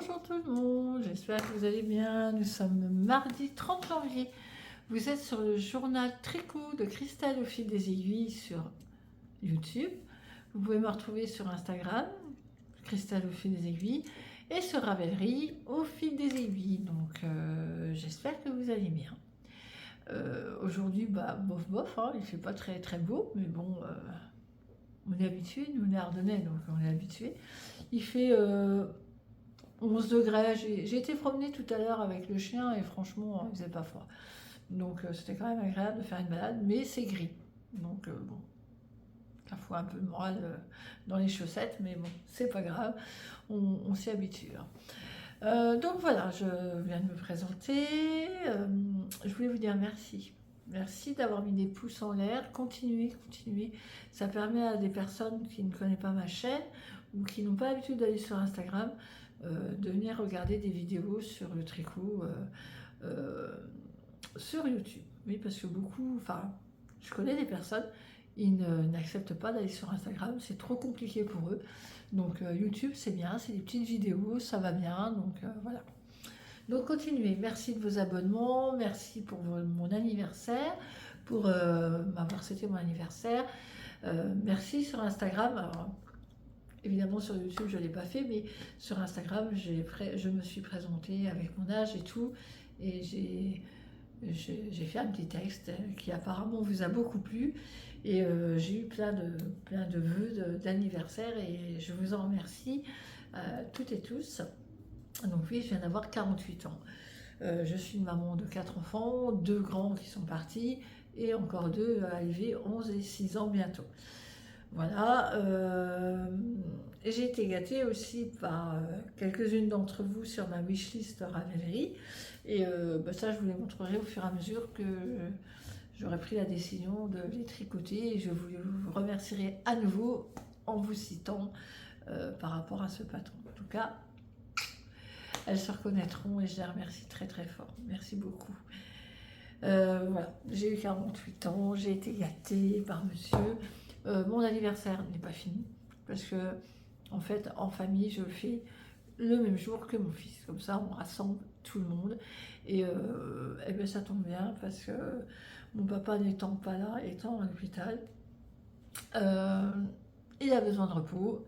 Bonjour tout le monde, j'espère que vous allez bien. Nous sommes mardi 30 janvier. Vous êtes sur le journal Tricot de Cristal au fil des aiguilles sur YouTube. Vous pouvez me retrouver sur Instagram, Cristal au fil des aiguilles, et sur Ravelry au fil des aiguilles. Donc j'espère que vous allez bien. Aujourd'hui, bof bof, hein, il ne fait pas très très beau, mais bon, on est habitué, nous on est Ardennais, donc on est habitué. Il fait 11 degrés. J'ai été promener tout à l'heure avec le chien et franchement, il faisait pas froid. Donc c'était quand même agréable de faire une balade, mais c'est gris. Donc bon, parfois un peu de morale dans les chaussettes, mais bon, c'est pas grave, on s'y habitue. Hein. Donc voilà, je viens de me présenter. Je voulais vous dire merci. Merci d'avoir mis des pouces en l'air. Continuez, continuez. Ça permet à des personnes qui ne connaissent pas ma chaîne ou qui n'ont pas l'habitude d'aller sur Instagram de venir regarder des vidéos sur le tricot sur YouTube. Oui, parce que beaucoup, enfin, je connais des personnes, ils n'acceptent pas d'aller sur Instagram, c'est trop compliqué pour eux. Donc YouTube, c'est bien, c'est des petites vidéos, ça va bien, donc voilà. Donc continuez, merci de vos abonnements, merci pour mon anniversaire, pour m'avoir c'était mon anniversaire. Merci sur Instagram. Alors, évidemment sur YouTube je ne l'ai pas fait, mais sur Instagram je me suis présentée avec mon âge et tout, et j'ai fait un petit texte qui apparemment vous a beaucoup plu, et j'ai eu plein de vœux d'anniversaire, et je vous en remercie toutes et tous. Donc oui, je viens d'avoir 48 ans. Je suis une maman de 4 enfants, 2 grands qui sont partis, et encore 2 à élever, 11 et 6 ans bientôt. Voilà, j'ai été gâtée aussi par quelques-unes d'entre vous sur ma wishlist Ravelry, et ça je vous les montrerai au fur et à mesure que j'aurai pris la décision de les tricoter, et je vous remercierai à nouveau en vous citant par rapport à ce patron. En tout cas, elles se reconnaîtront et je les remercie très très fort. Merci beaucoup. Voilà, j'ai eu 48 ans, j'ai été gâtée par monsieur. Mon anniversaire n'est pas fini, parce que en fait en famille je le fais le même jour que mon fils, comme ça on rassemble tout le monde, et bien ça tombe bien parce que mon papa n'étant pas là, étant à l'hôpital, il a besoin de repos,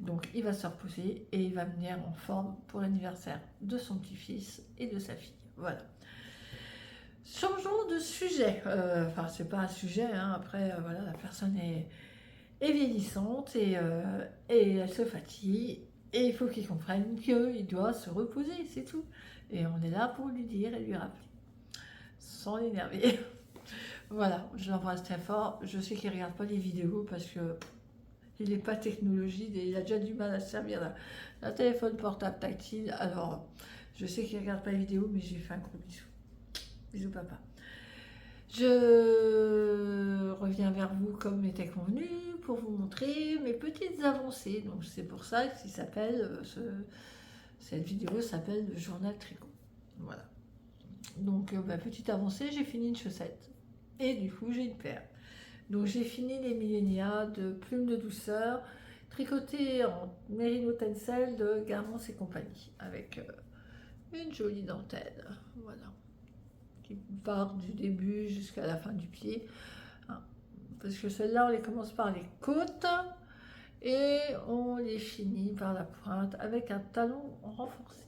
donc il va se reposer et il va venir en forme pour l'anniversaire de son petit-fils et de sa fille. Voilà. Changeons de sujet. Enfin, c'est pas un sujet, hein. Après, voilà, la personne est vieillissante, et elle se fatigue, et il faut qu'il comprenne qu'il doit se reposer, c'est tout. Et on est là pour lui dire et lui rappeler, sans l'énerver. Voilà, je l'embrasse très fort. Je sais qu'il ne regarde pas les vidéos parce que il n'est pas technologique et il a déjà du mal à se servir d'un téléphone portable tactile. Alors, je sais qu'il ne regarde pas les vidéos, mais j'ai fait un gros bisou. Bisous papa. Je reviens vers vous comme était convenu pour vous montrer mes petites avancées. Donc c'est pour ça que cette vidéo s'appelle le journal tricot. Voilà. Donc petite avancée, j'ai fini une chaussette et du coup j'ai une paire. Donc j'ai fini les Millénia de Plume de Douceur, tricotées en Merino Tencel de Garmence et compagnie, avec une jolie dentelle. Voilà. Qui part du début jusqu'à la fin du pied, hein. Parce que celles-là on les commence par les côtes et on les finit par la pointe avec un talon renforcé,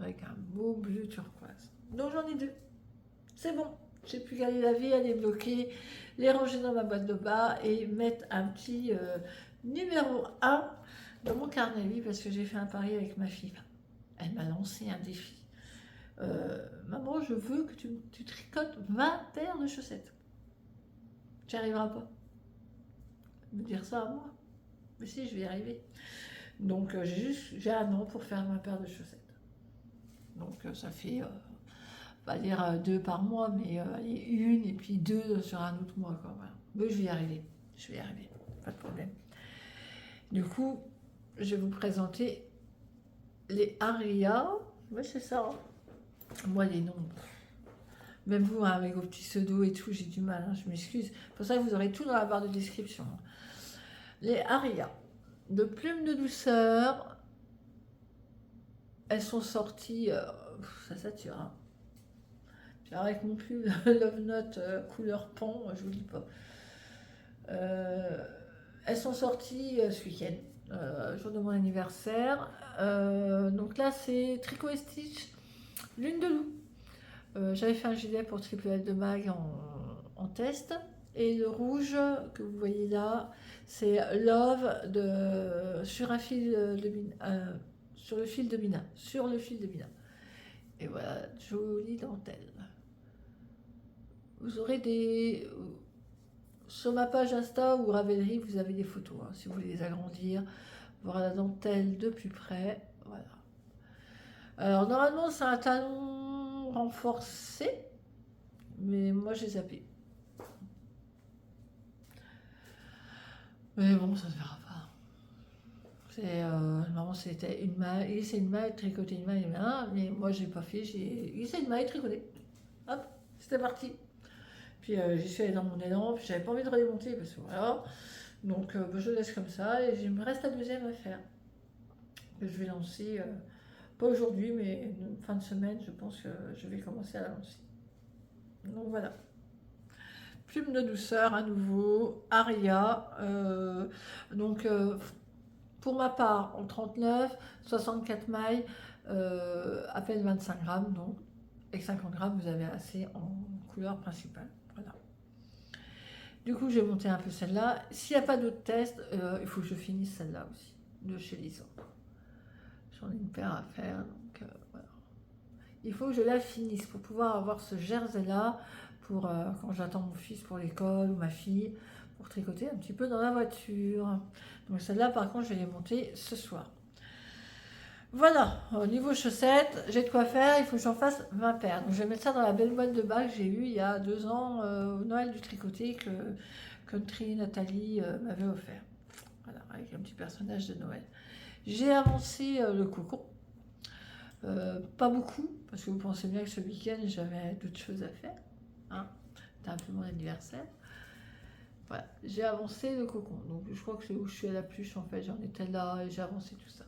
avec un beau bleu turquoise. Donc j'en ai 2, c'est bon, j'ai plus qu'à les laver, à les bloquer, les ranger dans ma boîte de bas et mettre un petit numéro 1 dans mon carnet, oui, parce que j'ai fait un pari avec ma fille. Elle m'a lancé un défi. Maman, je veux que tu tricotes 20 paires de chaussettes. Tu n'y arriveras pas. Me dire ça à moi. Mais si, je vais y arriver. Donc j'ai 1 an pour faire 20 paires de chaussettes. Donc ça fait, on va dire 2 par mois, mais une et puis 2 sur un autre mois, quoi. Voilà. Mais je vais y arriver. Je vais y arriver. Pas de problème. Du coup, je vais vous présenter les Aria. Oui, c'est ça. Hein. Moi, les noms, même vous, hein, avec vos petits pseudos et tout, j'ai du mal, hein, je m'excuse. C'est pour ça que vous aurez tout dans la barre de description. Les Aria, de Plume de Douceur, elles sont sorties, ça sature, hein. Avec mon pull Love Note couleur pan, je vous dis pas. Elles sont sorties ce week-end, jour de mon anniversaire. Donc là, c'est Tricot et Stitch, Lune de loup. J'avais fait un gilet pour Triple L de Mag en test. Et le rouge que vous voyez là, c'est Love sur un fil de Mina, sur le fil de Mina. Sur le fil de Mina. Et voilà, jolie dentelle. Vous aurez des... Sur ma page Insta ou Ravelry, vous avez des photos, hein, si vous voulez les agrandir, voir la dentelle de plus près. Voilà. Alors, normalement, c'est un talon renforcé, mais moi, j'ai zappé. Mais bon, ça se verra pas. Normalement, c'était une maille, c'est une maille, tricoter une maille, mais moi, j'ai pas fait, c'est une maille tricotée. Hop, c'était parti. Puis j'y suis allée dans mon élan, puis j'avais pas envie de redémonter parce que voilà. Donc je laisse comme ça et il me reste la deuxième à faire. Que je vais lancer, pas aujourd'hui, mais une fin de semaine, je pense que je vais commencer à la lancer. Donc voilà. Plume de douceur à nouveau, Aria. Pour ma part, en 39, 64 mailles, à peine 25 grammes, donc avec 50 grammes, vous avez assez en couleur principale. Voilà. Du coup, j'ai monté un peu celle-là. S'il n'y a pas d'autres tests, il faut que je finisse celle-là aussi, de chez Lisa. J'en ai une paire à faire, donc voilà. Il faut que je la finisse pour pouvoir avoir ce jersey-là, pour quand j'attends mon fils pour l'école ou ma fille, pour tricoter un petit peu dans la voiture. Donc celle-là, par contre, je vais les monter ce soir. Voilà, au niveau chaussettes, j'ai de quoi faire, il faut que j'en fasse 20 paires. Donc je vais mettre ça dans la belle boîte de bas que j'ai eue il y a 2 ans au Noël du tricoté que Country Nathalie m'avait offert. Voilà, avec un petit personnage de Noël. J'ai avancé le cocon. Pas beaucoup, parce que vous pensez bien que ce week-end j'avais d'autres choses à faire. Hein, c'était un peu mon anniversaire. Voilà, j'ai avancé le cocon. Donc je crois que c'est où je suis à la pluche en fait. J'en étais là et j'ai avancé tout ça.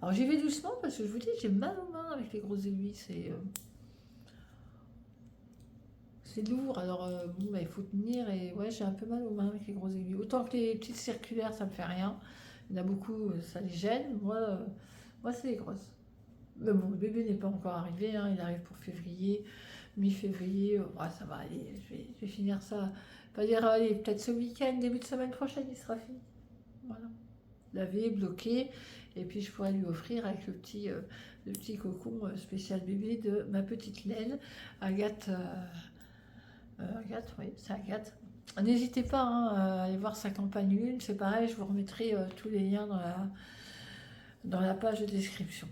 Alors j'y vais doucement parce que je vous dis, j'ai mal aux mains avec les grosses aiguilles, c'est lourd. Alors bon, bah, il faut tenir et ouais, j'ai un peu mal aux mains avec les grosses aiguilles. Autant que les petites circulaires, ça me fait rien. Il y en a beaucoup, ça les gêne. Moi c'est les grosses. Mais bon, le bébé n'est pas encore arrivé, hein, il arrive pour février, mi-février. Ouais, ça va aller, je vais finir ça. Pas dire, allez, peut-être ce week-end, début de semaine prochaine, il sera fini. Voilà. Lavé, bloqué. Et puis je pourrais lui offrir avec le petit cocon spécial bébé de ma petite laine, Agathe. Agathe, oui, c'est Agathe. N'hésitez pas hein, à aller voir sa campagne lune, c'est pareil, je vous remettrai tous les liens dans la page de description.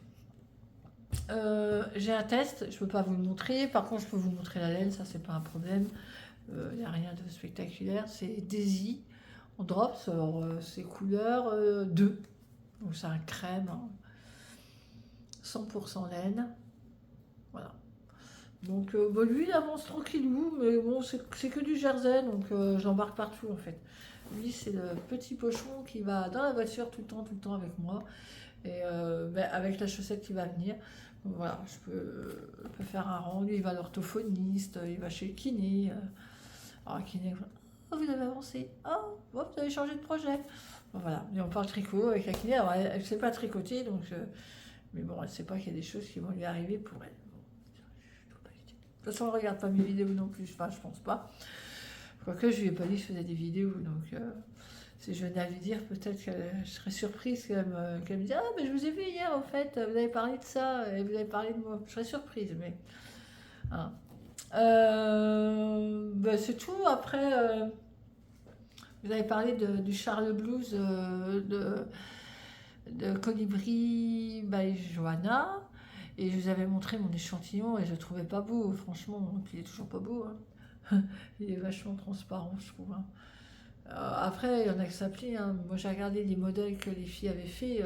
J'ai un test, je ne peux pas vous le montrer, par contre je peux vous montrer la laine, ça c'est pas un problème, il n'y a rien de spectaculaire, c'est Daisy en drops, c'est couleur 2. Donc c'est un crème, hein, 100% laine. Voilà. Donc lui il avance tranquillou, mais bon c'est que du jersey, donc j'embarque partout en fait. Lui c'est le petit pochon qui va dans la voiture tout le temps avec moi. Et avec la chaussette qui va venir. Donc, voilà, je peux faire un rang. Lui il va à l'orthophoniste, il va chez le kiné. Alors kiné, oh, vous avez avancé, oh, vous avez changé de projet. Bon, voilà, et on parle tricot avec la kiné. Alors elle ne sait pas tricoter, donc mais bon, elle ne sait pas qu'il y a des choses qui vont lui arriver pour elle. Bon, de toute façon, elle ne regarde pas mes vidéos non plus, enfin, je pense pas. Quoique, je lui ai pas dit que je faisais des vidéos, donc si je venais à lui dire, peut-être que je serais surprise qu'elle me dise « Ah, mais je vous ai vu hier, en fait, vous avez parlé de ça, et vous avez parlé de moi. » Je serais surprise, mais... Hein. C'est tout. Après, vous avez parlé du Charles Blues de Colibri by Johanna, et je vous avais montré mon échantillon, et je le trouvais pas beau, franchement, il est toujours pas beau. Hein. Il est vachement transparent, je trouve. Hein. Après, il y en a qui s'applient. Hein. Moi, j'ai regardé les modèles que les filles avaient fait.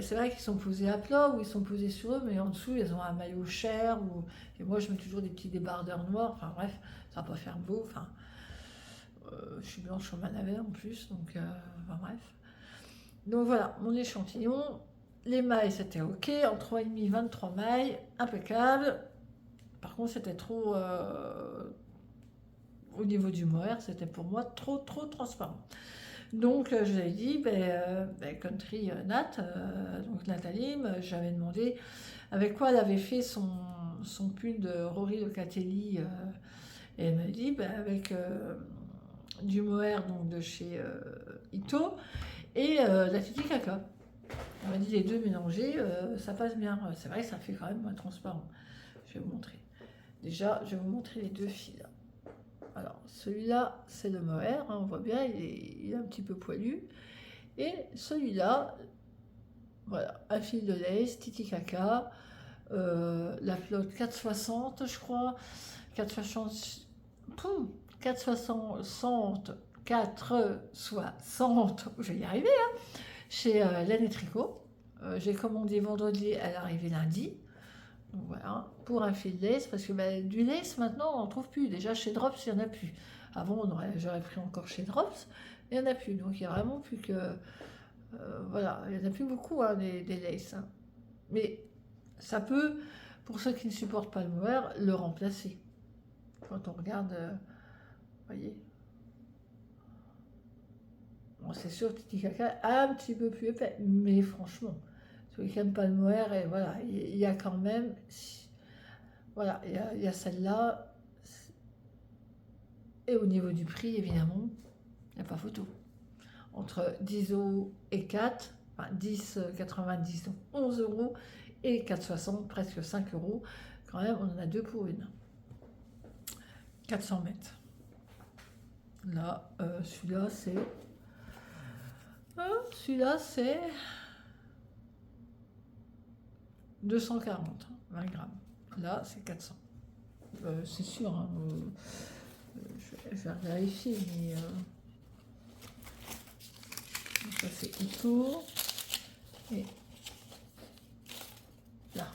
C'est vrai qu'ils sont posés à plat ou ils sont posés sur eux, mais en dessous, ils ont un maillot cher. Et moi, je mets toujours des petits débardeurs noirs. Enfin bref, ça va pas faire beau. Enfin, je suis blanche au manavet en plus, donc enfin bref. Donc voilà, mon échantillon. Les mailles, c'était ok. En 3,5, 23 mailles, impeccable. Par contre, c'était trop... au niveau du mohair, c'était pour moi trop transparent. Donc, je lui ai dit, Country Nat, donc Nathalie, j'avais demandé avec quoi elle avait fait son pull de Rory Locatelli. Et elle m'a dit, avec du mohair donc de chez Ito et la Titicaca. Elle m'a dit les deux mélangés, ça passe bien. C'est vrai que ça fait quand même moins transparent. Je vais vous montrer. Déjà, je vais vous montrer les deux fils. Alors, celui-là, c'est le mohair, hein, on voit bien, il est un petit peu poilu. Et celui-là, voilà, un fil de lace, Titicaca, la flotte 460, je crois, 460, 460, 460, je vais y arriver, hein, chez Laine et Tricot. J'ai commandé vendredi, elle est arrivée lundi. Donc voilà, pour un fil de lace, parce que du lace maintenant on n'en trouve plus. Déjà chez Drops, il n'y en a plus. Avant, j'aurais pris encore chez Drops, il n'y en a plus. Donc il n'y a vraiment plus que. Voilà, il n'y en a plus beaucoup hein, des laces. Hein. Mais ça peut, pour ceux qui ne supportent pas le mohair, le remplacer. Quand on regarde, vous voyez. Bon, c'est sûr, Titicaca un petit peu plus épais, mais franchement, ceux qui n'aiment pas le mohair, et voilà, il y a quand même. Voilà, il y a celle-là. Et au niveau du prix, évidemment, il n'y a pas photo. Entre 10 € et 4, enfin 10,90 donc 11 € et 4,60, presque 5 €. Quand même, on en a deux pour une. 400 mètres. Là, celui-là, c'est... celui-là, c'est 240, 20 grammes. Là, c'est 400. C'est sûr, hein, je vais vérifier, mais... ça, c'est Ito. Et là.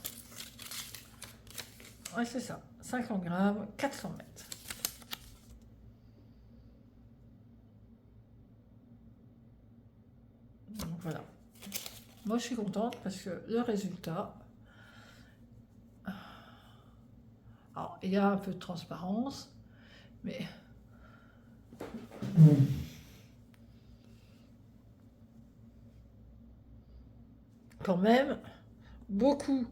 Ouais, c'est ça. 50 grammes, 400 mètres. Donc voilà. Moi, je suis contente parce que le résultat... Alors, il y a un peu de transparence, mais... quand même, beaucoup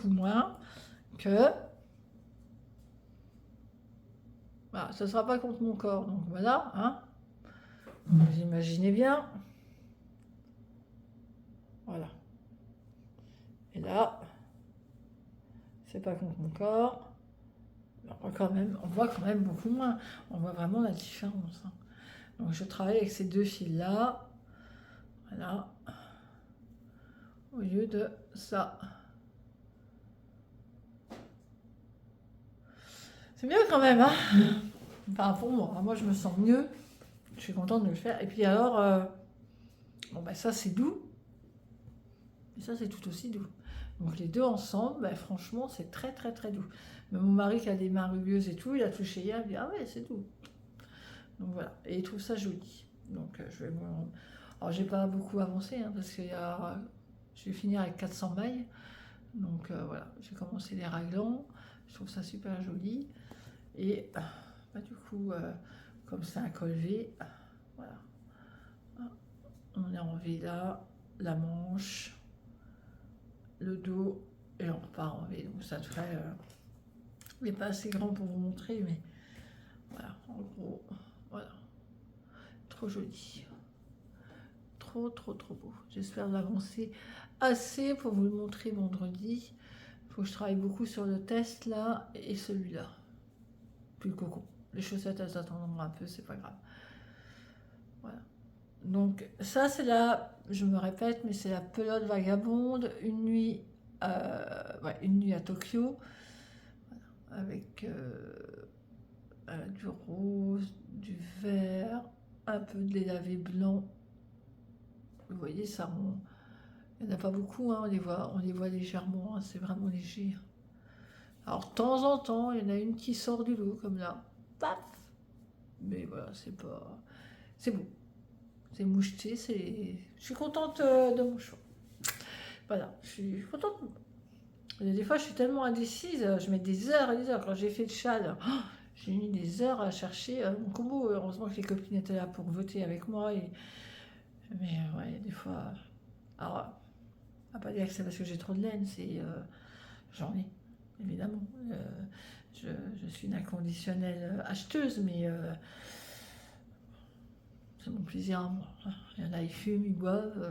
moins que... Voilà, ça ne sera pas contre mon corps, donc voilà, hein. Vous imaginez bien. Voilà. Et là, c'est pas contre mon corps. On voit quand même beaucoup moins. On voit vraiment la différence. Hein. Donc je travaille avec ces deux fils-là. Voilà. Au lieu de ça. C'est mieux quand même, hein. Enfin, pour moi. Moi, je me sens mieux. Je suis contente de le faire. Et puis alors, ça, c'est doux. Et ça, c'est tout aussi doux. Donc les deux ensemble, franchement, c'est très doux. Mais mon mari qui a des mains rugueuses et tout, il a touché hier, il dit ah ouais, c'est doux. Donc voilà, et il trouve ça joli. Donc je vais alors j'ai pas beaucoup avancé hein, parce que je vais finir avec 400 mailles. Donc voilà, j'ai commencé les raglans. Je trouve ça super joli. Et du coup, comme c'est un col V, voilà. On est en V là, la manche, le dos, et on repart en V. Donc ça te ferait... il n'est pas assez grand pour vous montrer, mais voilà, en gros, voilà. Trop joli. Trop beau. J'espère l'avancer assez pour vous le montrer vendredi. Il faut que je travaille beaucoup sur le test là et celui-là. Puis le coco. Les chaussettes, elles attendront un peu, c'est pas grave. Voilà. Donc ça, c'est je me répète, mais c'est la pelote vagabonde, une nuit à Tokyo, voilà, avec du rose, du vert, un peu de lait lavé blanc. Vous voyez, ça, il n'y en a pas beaucoup, hein, on les voit légèrement, hein, c'est vraiment léger. Alors, de temps en temps, il y en a une qui sort du lot, comme là. Paf! Mais voilà, c'est pas... C'est beau. C'est moucheté, je suis contente de mon choix. Voilà, je suis contente. Des fois, je suis tellement indécise, je mets des heures et des heures. Quand j'ai fait le châle, j'ai mis des heures à chercher mon combo. Heureusement que les copines étaient là pour voter avec moi. Mais ouais, des fois. Alors, on va pas dire que c'est parce que j'ai trop de laine, c'est. J'en ai, évidemment. Euh, je suis une inconditionnelle acheteuse, mais c'est mon plaisir à moi. Il y en a, ils fument, ils boivent,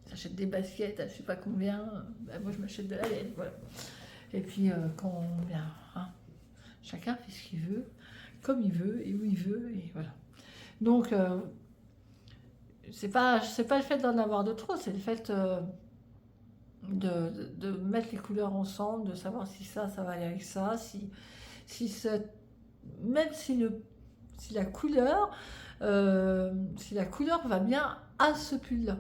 ils achètent des baskets à je sais pas combien. Ben, moi, je m'achète de la laine, voilà. Et puis, quand on vient, hein, chacun fait ce qu'il veut, comme il veut et où il veut, et voilà. Donc, c'est pas le fait d'en avoir de trop, c'est le fait de mettre les couleurs ensemble, de savoir si ça va aller avec ça, si ça, même si la couleur, si la couleur va bien à ce pull-là.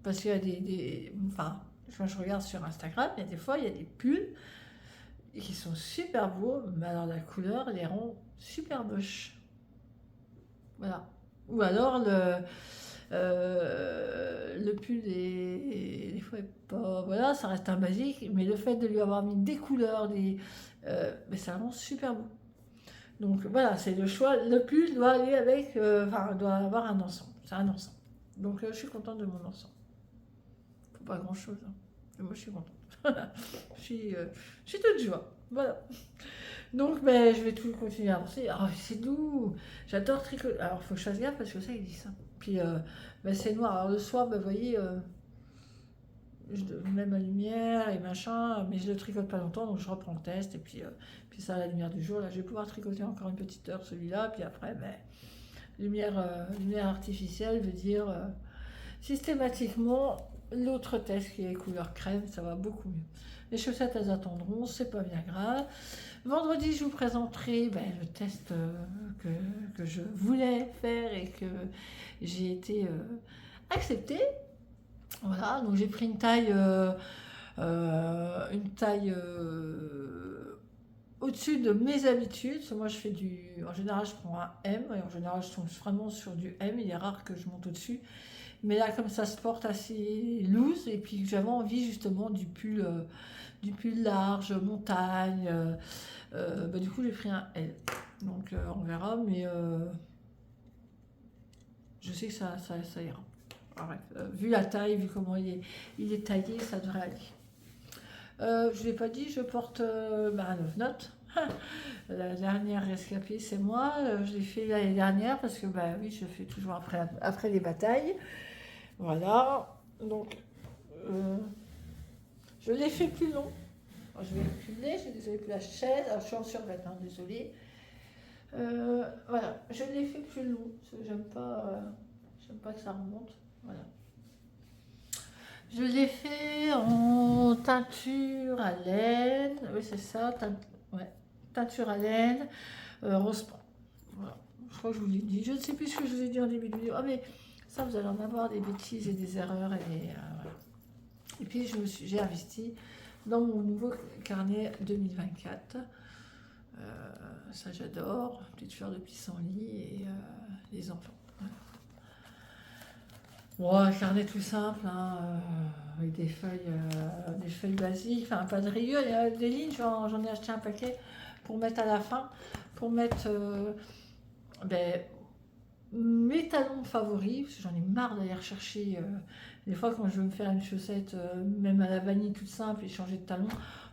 Parce qu'il y a enfin, quand je regarde sur Instagram, il y a des fois, il y a des pulls qui sont super beaux, mais alors la couleur les rend super moches. Voilà. Ou alors le pull des fois est pas, voilà, ça reste un basique, mais le fait de lui avoir mis des couleurs, mais ça rend super beau. Donc voilà, c'est le choix. Le pull doit aller avec, enfin, doit avoir un ensemble. C'est un ensemble. Donc je suis contente de mon ensemble. Faut pas grand chose, hein. Mais moi je suis contente. Je suis toute joie. Voilà. Donc ben, je vais tout continuer à avancer. Ah, c'est doux. J'adore tricoter. Alors il faut que je fasse gaffe parce que ça il dit ça. Puis ben, c'est noir. Alors le soir, ben, vous voyez, je mets ma lumière et machin, mais je le tricote pas longtemps, donc je reprends le test. Et puis ça, à la lumière du jour, là je vais pouvoir tricoter encore une petite heure celui-là. Puis après, ben, lumière artificielle veut dire systématiquement l'autre test qui est couleur crème, ça va beaucoup mieux. Les chaussettes, elles attendront, c'est pas bien grave. Vendredi, je vous présenterai ben, le test que je voulais faire et que j'ai été acceptée. Voilà, donc j'ai pris une taille, au-dessus de mes habitudes. Moi, en général, je prends un M et en général, je tombe vraiment sur du M. Il est rare que je monte au-dessus. Mais là, comme ça se porte assez loose, et puis j'avais envie justement du pull large, montagne. Bah, du coup, j'ai pris un L. Donc, on verra, mais je sais que ça ira. Ah, bref, vu la taille, vu comment il est taillé, ça devrait aller. Je ne l'ai pas dit, je porte un 9 notes. La dernière rescapée, c'est moi. Je l'ai fait l'année dernière parce que, bah oui, je fais toujours après les batailles. Voilà. Donc, je l'ai fait plus long. Alors, je vais reculer, j'ai désolé pour la chaise. Alors, je suis en survêt, hein, désolé. Voilà, je l'ai fait plus long parce que j'aime pas que ça remonte. Voilà. Je l'ai fait en teinture à laine. Oui, c'est ça. Ouais. Teinture à laine, rose brun. Voilà. Je crois que je vous l'ai dit. Je ne sais plus ce que je vous ai dit en début de vidéo. Ah, mais ça, vous allez en avoir des bêtises et des erreurs. Voilà. Et puis, j'ai investi dans mon nouveau carnet 2024. Ça, j'adore. Petite fleur de pissenlit et les enfants. Bon, un carnet tout simple, hein, avec des feuilles basiques, enfin pas de rayures, il y a des lignes, j'en ai acheté un paquet pour mettre à la fin, pour mettre ben, mes talons favoris, parce que j'en ai marre d'aller rechercher, des fois quand je veux me faire une chaussette, même à la vanille toute simple et changer de talon,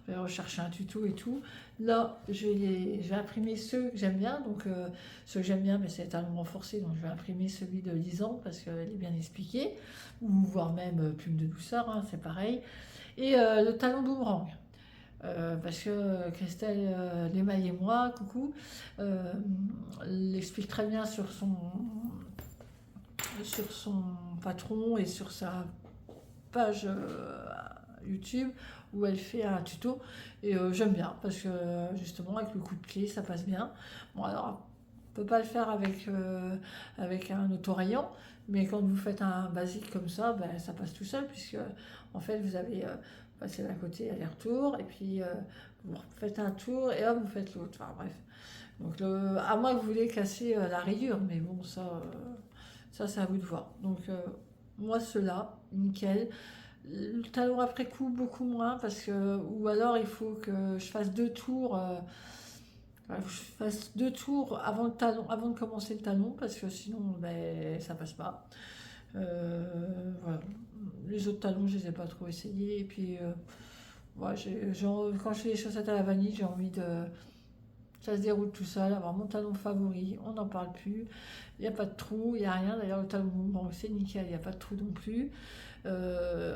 je vais rechercher un tuto et tout. Là, je vais imprimer ceux que j'aime bien, donc ceux que j'aime bien, mais c'est les talons renforcés, donc je vais imprimer celui de Lisan parce qu'elle est bien expliquée, ou voire même plume de douceur, hein, c'est pareil. Et le talon boomerang. Parce que Christelle Lemaille et moi, coucou, l'explique très bien sur son patron et sur sa page YouTube où elle fait un tuto et j'aime bien parce que justement avec le coup de clé ça passe bien. Bon alors on peut pas le faire avec un autorayant, mais quand vous faites un basique comme ça, ben, ça passe tout seul puisque en fait vous avez passé d'un côté aller-retour et puis vous faites un tour et hop vous faites l'autre. Enfin bref. Donc à moins que vous voulez casser la rayure, mais bon ça c'est à vous de voir. Donc moi ceux-là, nickel. Le talon après coup, beaucoup moins, parce que, ou alors il faut que je fasse 2 tours, avant le talon, avant de commencer le talon, parce que sinon, ben, ça passe pas. Voilà. Les autres talons, je les ai pas trop essayés, et puis, ouais, quand je fais les chaussettes à la vanille, j'ai envie de, ça se déroule tout seul, avoir mon talon favori, on n'en parle plus, il n'y a pas de trou, il n'y a rien, d'ailleurs le talon bon, c'est nickel, il n'y a pas de trou non plus.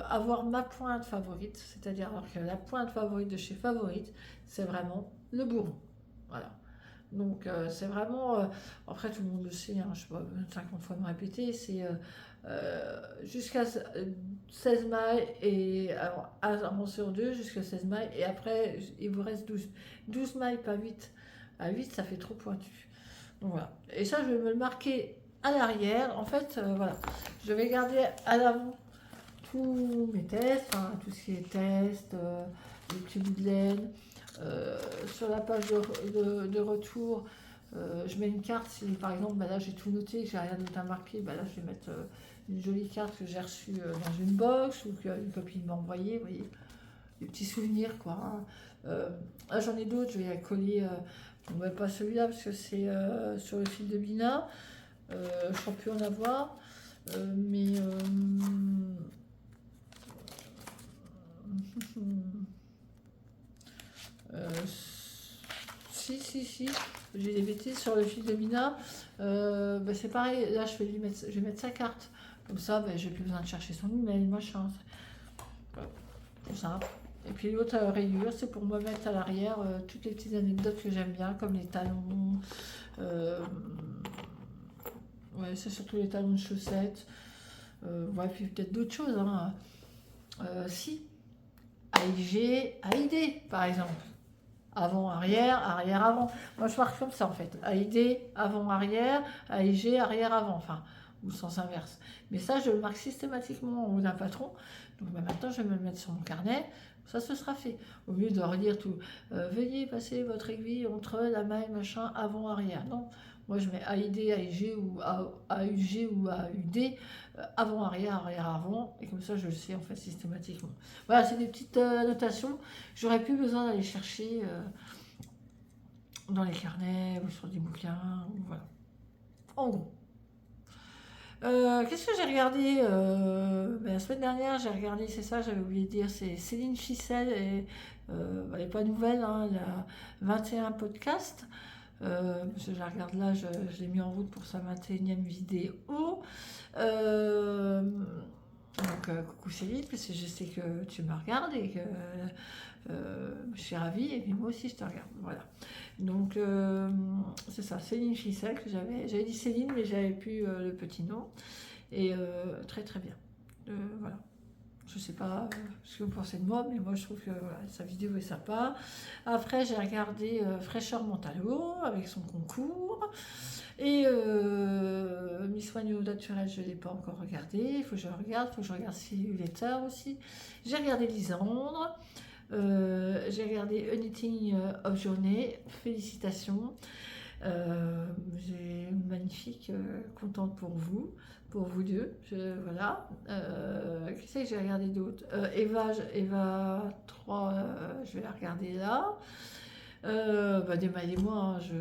Avoir ma pointe favorite, c'est-à-dire alors que la pointe favorite de chez Favorite, c'est vraiment le bourron. Voilà. Donc c'est vraiment, après tout le monde le sait, hein, je ne sais pas 50 fois me répéter, c'est jusqu'à 16 mailles et alors, avant sur 2 jusqu'à 16 mailles et après il vous reste 12 mailles, pas 8. À 8 ça fait trop pointu. Donc voilà. Et ça je vais me le marquer à l'arrière. En fait, voilà. Je vais garder à l'avant tous mes tests, enfin, tout ce qui est test, les petits bouts de laine. Sur la page de retour, je mets une carte. Si par exemple, bah là j'ai tout noté, que j'ai rien d'autre à marquer, bah là je vais mettre une jolie carte que j'ai reçue dans une box ou qu'une copine m'a envoyée. Vous voyez, des petits souvenirs quoi. Hein. Là j'en ai d'autres, je vais coller. Bon, pas celui-là parce que c'est sur le fil de Bina. Je ne crois plus en avoir. Mais si, j'ai des bêtises sur le fil de Mina. Bah, c'est pareil, là je vais mettre sa carte. Comme ça, bah, j'ai plus besoin de chercher son email, machin. Tout simple. Et puis l'autre rayure, c'est pour me mettre à l'arrière toutes les petites anecdotes que j'aime bien, comme les talons. Ouais, c'est surtout les talons de chaussettes. Ouais, puis peut-être d'autres choses. Hein. Si, AIG, AID, par exemple. Avant, arrière, arrière, avant. Moi, je marque comme ça, en fait. AID, avant, arrière, AIG, arrière, avant. Enfin, ou le sens inverse. Mais ça, je le marque systématiquement en haut d'un patron. Donc, bah, maintenant, je vais me le mettre sur mon carnet. Ça, ce sera fait. Au lieu de relire tout. Veuillez passer votre aiguille entre la maille, machin, avant, arrière. Non. Moi, je mets AID, AIG ou AUG ou AUD, avant, arrière, arrière, avant. Et comme ça, je le sais, en fait, systématiquement. Voilà, c'est des petites notations. J'aurais plus besoin d'aller chercher dans les carnets ou sur des bouquins. Voilà. En gros. Qu'est-ce que j'ai regardé la semaine dernière, j'ai regardé, c'est ça, j'avais oublié de dire, c'est Céline Ficelle, et elle n'est pas nouvelle, hein, elle a 21 podcasts. Je la regarde là, je l'ai mis en route pour sa 21e vidéo. Donc, coucou Céline, parce que je sais que tu me regardes et que je suis ravie, et puis moi aussi je te regarde. Voilà. Donc, c'est ça, Céline Ficelle, que j'avais dit Céline, mais j'avais plus le petit nom. Et très très bien. Voilà. Je sais pas ce que vous pensez de moi, mais moi je trouve que voilà, sa vidéo est sympa. Après, j'ai regardé Fraîcheur Mentalo avec son concours. Et Miss Wagner naturelle, je ne l'ai pas encore regardé. Il faut que je regarde. Il faut que je regarde Letter aussi. J'ai regardé Lisandre. J'ai regardé Anything of Journée. Félicitations. J'ai magnifique, contente pour vous deux. Voilà. Qu'est-ce que j'ai regardé d'autre? Eva 3, je vais la regarder là. Bah, démaillez-moi, hein, je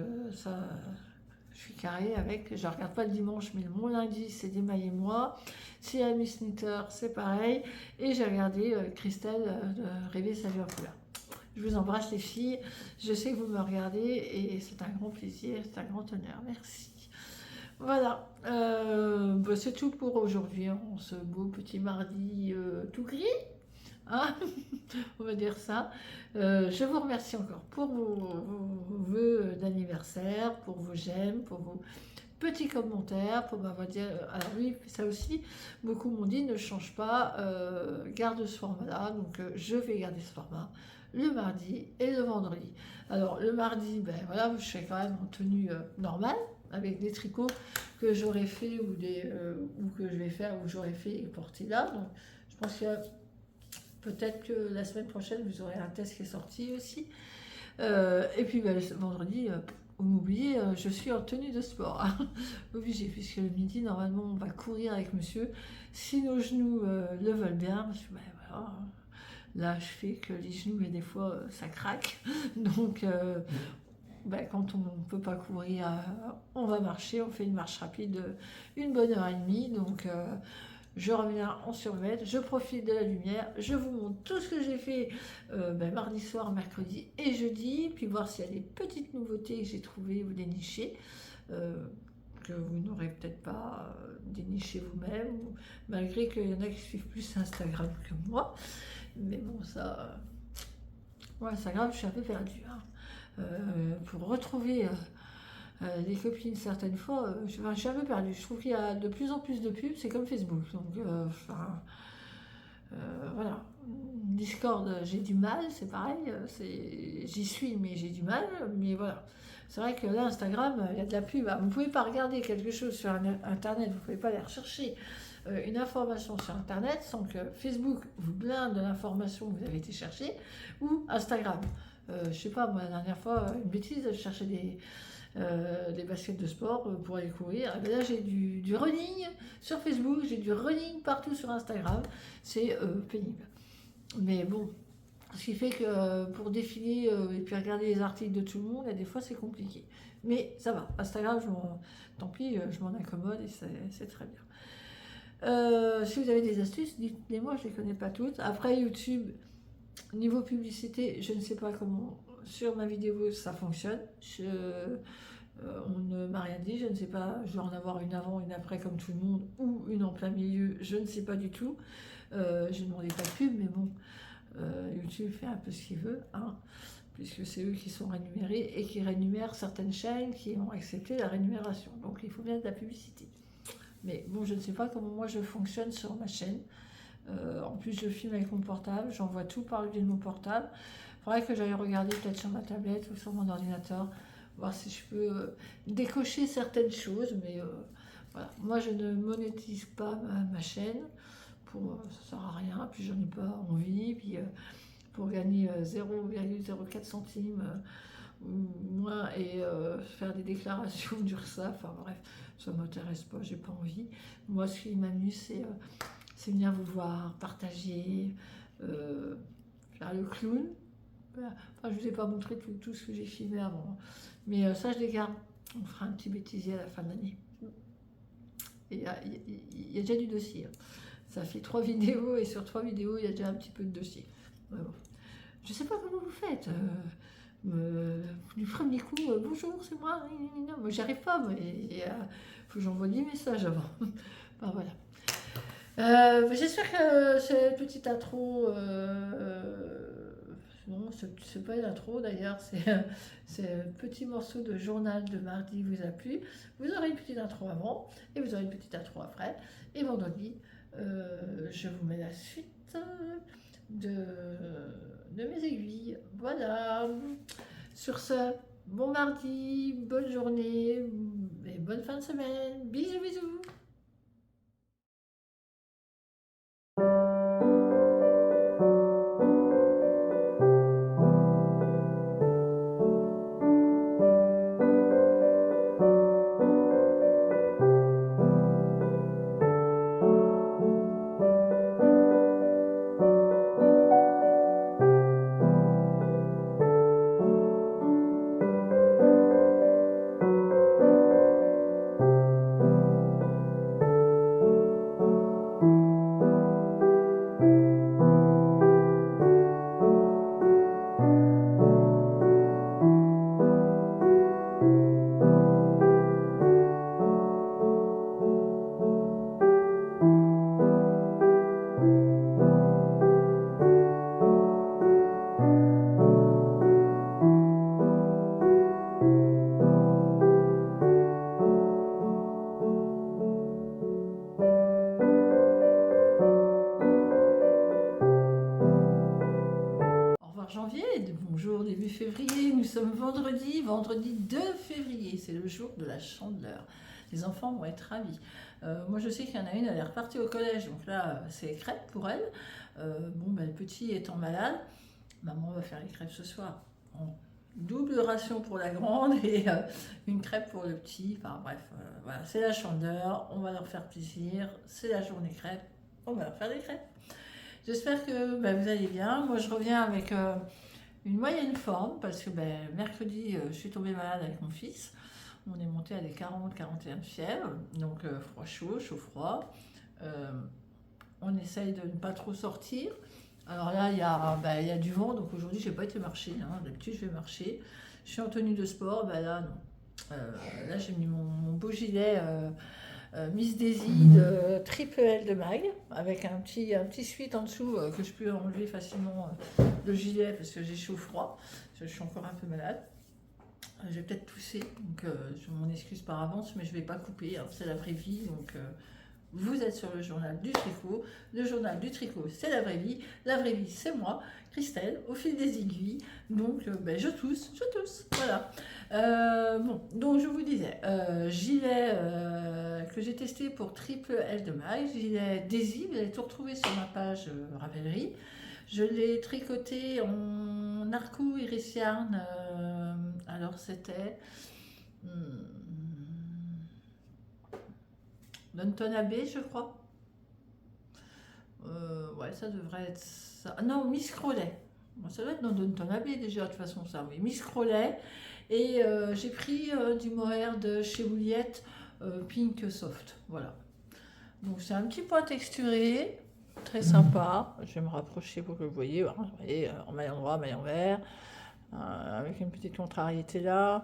suis carré avec. Je ne regarde pas le dimanche, mais mon lundi, c'est démaillez-moi. Si la Miss Knitter, c'est pareil. Et j'ai regardé Christelle de Rêver sa vie en couleur. Je vous embrasse les filles, je sais que vous me regardez et c'est un grand plaisir, c'est un grand honneur, merci. Voilà, bah c'est tout pour aujourd'hui, hein, ce beau petit mardi tout gris, hein on va dire ça. Je vous remercie encore pour vos vœux d'anniversaire, pour vos j'aime, pour vos petits commentaires, pour m'avoir dit, alors oui, ça aussi, beaucoup m'ont dit ne change pas, garde ce format-là, donc je vais garder ce format le mardi et le vendredi. Alors le mardi, ben voilà, je fais quand même en tenue normale, avec des tricots que j'aurais fait ou que je vais faire ou j'aurais fait et porter là. Donc je pense que peut-être que la semaine prochaine vous aurez un test qui est sorti aussi. Et puis ben, le vendredi, vous m'oubliez, je suis en tenue de sport, hein. Obligé, puisque le midi, normalement, on va courir avec monsieur. Si nos genoux le veulent bien, parce que ben, voilà, l'âge fait que les genoux, et des fois, ça craque. Donc, ben, quand on ne peut pas courir, on va marcher, on fait une marche rapide, une bonne heure et demie. Donc, je reviens en survêt, je profite de la lumière, je vous montre tout ce que j'ai fait ben, mardi soir, mercredi et jeudi, puis voir s'il y a des petites nouveautés que j'ai trouvées ou dénichées, que vous n'aurez peut-être pas déniché vous-même, malgré qu'il y en a qui suivent plus Instagram que moi. Mais bon, ça, moi, Instagram, je suis un peu perdue, hein. Pour retrouver les copines certaines fois, je suis un peu perdue. Je trouve qu'il y a de plus en plus de pubs, c'est comme Facebook. Donc, voilà. Discord, j'ai du mal, c'est pareil. J'y suis, mais j'ai du mal. Mais voilà. C'est vrai que là, Instagram, il y a de la pub. Vous ne pouvez pas regarder quelque chose sur Internet, vous ne pouvez pas aller rechercher une information sur Internet sans que Facebook vous blinde de l'information que vous avez été chercher, ou Instagram. Je sais pas, moi, la dernière fois, une bêtise, je cherchais des baskets de sport pour aller courir. Et là, j'ai du running sur Facebook, j'ai du running partout sur Instagram. C'est pénible. Mais bon, ce qui fait que pour défiler et puis regarder les articles de tout le monde, et des fois, c'est compliqué. Mais ça va. Instagram, tant pis, je m'en accommode et c'est très bien. Si vous avez des astuces, dites-les-moi, je ne les connais pas toutes. Après, YouTube, niveau publicité, je ne sais pas comment sur ma vidéo ça fonctionne. On ne m'a rien dit, je ne sais pas, je dois en avoir une avant, une après comme tout le monde, ou une en plein milieu, je ne sais pas du tout. Je ne demandais pas de pub, mais bon, YouTube fait un peu ce qu'il veut, hein, puisque c'est eux qui sont rémunérés et qui rémunèrent certaines chaînes qui ont accepté la rémunération. Donc il faut bien de la publicité. Mais bon, je ne sais pas comment moi je fonctionne sur ma chaîne. En plus, je filme avec mon portable, j'envoie tout par de mon portable. Il faudrait que j'aille regarder peut-être sur ma tablette ou sur mon ordinateur, voir si je peux décocher certaines choses. Mais voilà, moi je ne monétise pas ma chaîne, ça ne sert à rien, puis j'en ai pas envie. Puis pour gagner 0,04 centimes ou moins et faire des déclarations d'URSSAF, enfin bref, ça ne m'intéresse pas, j'ai pas envie. Moi, ce qui m'amuse, c'est venir vous voir, partager, faire le clown. Voilà. Enfin, je ne vous ai pas montré tout ce que j'ai filmé avant. Mais ça, je les garde. On fera un petit bêtisier à la fin de l'année. Il y a déjà du dossier. Ça fait 3 vidéos et sur 3 vidéos, il y a déjà un petit peu de dossier. Ouais, bon. Je ne sais pas comment vous faites. Du premier coup, bonjour, c'est moi. Non, moi, j'y arrive pas. Il faut que j'envoie des messages avant. Enfin, voilà. J'espère que cette petite intro, non, c'est pas une intro d'ailleurs, c'est un petit morceau de journal de mardi vous a plu. Vous aurez une petite intro avant et vous aurez une petite intro après. Et vendredi, je vous mets la suite de mes aiguilles. Voilà. Sur ce, bon mardi, bonne journée et bonne fin de semaine. Bisous, bisous. Janvier, bonjour début février, nous sommes vendredi 2 février, c'est le jour de la Chandeleur. Les enfants vont être ravis. Moi je sais qu'il y en a une, elle est repartie au collège, donc là c'est les crêpes pour elle. Bon, ben, le petit étant malade, maman va faire les crêpes ce soir. Bon, double ration pour la grande et une crêpe pour le petit. Enfin bref, voilà, c'est la chandeleur, on va leur faire plaisir, c'est la journée crêpe, on va leur faire des crêpes. J'espère que vous allez bien. Moi je reviens avec une moyenne forme parce que mercredi je suis tombée malade avec mon fils. On est monté à des 40-41 de fièvre, donc froid chaud, chaud froid. On essaye de ne pas trop sortir. Alors là, il y a du vent, donc aujourd'hui, je n'ai pas été marcher. Hein. D'habitude, je vais marcher. Je suis en tenue de sport, là, non. Là, j'ai mis mon beau gilet Miss Daisy de triple L de Mag, avec un petit sweat en dessous que je peux enlever facilement le gilet parce que j'ai chaud-froid. Je suis encore un peu malade. Je vais peut-être tousser, donc je m'en excuse par avance, mais je ne vais pas couper. Hein. C'est la vraie vie, donc... Vous êtes sur le journal du tricot. Le journal du tricot, c'est la vraie vie. La vraie vie, c'est moi, Christelle, au fil des aiguilles. Donc, je tousse. Voilà. Bon, donc je vous disais, gilet que j'ai testé pour triple L de maille, gilet Daisy, vous allez tout retrouver sur ma page Ravelry. Je l'ai tricoté en narco iris yarn. Alors, c'était... Downton Abbey, je crois. Ouais, ça devrait être ça. Ah non, Miss Crowley. Bon, ça doit être dans Downton Abbey déjà, de toute façon, ça, oui. Miss Crowley. Et j'ai pris du mohair de chez Ouliette, Pink Soft. Voilà. Donc, c'est un petit point texturé, très sympa. Je vais me rapprocher pour que vous voyez. Voilà, vous voyez, en maillon droit, maillon vert, avec une petite contrariété là.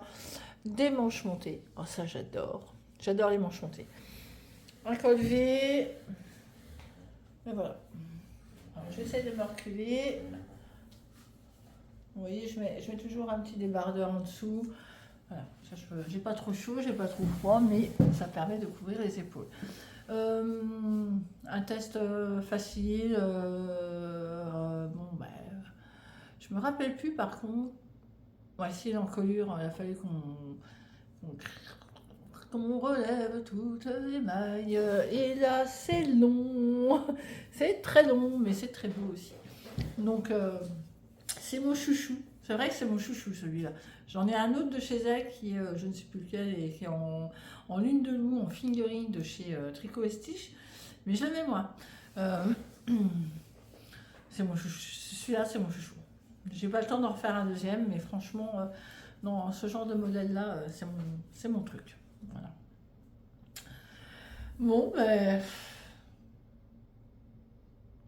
Des manches montées. Oh, ça, j'adore. J'adore les manches montées. Un col V, et voilà. J'essaie de me reculer. Vous voyez, je mets toujours un petit débardeur en dessous. Voilà, j'ai pas trop chaud, j'ai pas trop froid, mais ça permet de couvrir les épaules. Un test facile. Je me rappelle plus par contre. Voici l'encolure, il a fallu qu'on relève toutes les mailles. Et là, c'est long. C'est très long, mais c'est très beau aussi. Donc, c'est mon chouchou. C'est vrai que c'est mon chouchou, celui-là. J'en ai un autre de chez elle qui est, je ne sais plus lequel, et qui est en lune de loup, en fingering de chez Tricot et Stitch. Mais je l'aimais moi. C'est mon chouchou. Celui-là, c'est mon chouchou. J'ai pas le temps d'en refaire un deuxième, mais franchement, non, ce genre de modèle-là, c'est mon truc. Voilà. Bon, on ne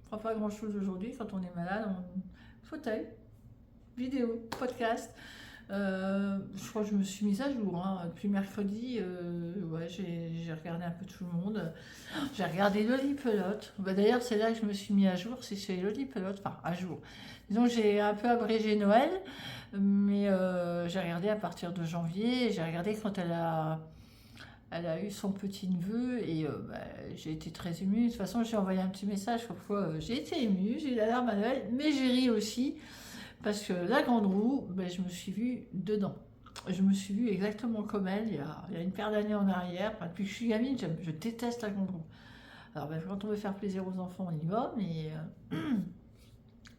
fera pas grand chose aujourd'hui quand on est malade. Fauteuil, vidéo, podcast. Je crois que je me suis mise à jour. Hein. Depuis mercredi, ouais, j'ai regardé un peu tout le monde. J'ai regardé Lolipelote. D'ailleurs, c'est là que je me suis mis à jour. C'est chez Lolipelote. Enfin, à jour. Disons, j'ai un peu abrégé Noël. Mais j'ai regardé à partir de janvier. J'ai regardé quand elle a eu son petit-neveu et j'ai été très émue. De toute façon, j'ai envoyé un petit message comme quoi j'ai été émue, j'ai eu la larme à Noël, mais j'ai ri aussi parce que la grande roue, je me suis vue dedans. Je me suis vue exactement comme elle il y a une paire d'années en arrière. Enfin, depuis que je suis gamine, je déteste la grande roue. Alors, quand on veut faire plaisir aux enfants, on y va, mais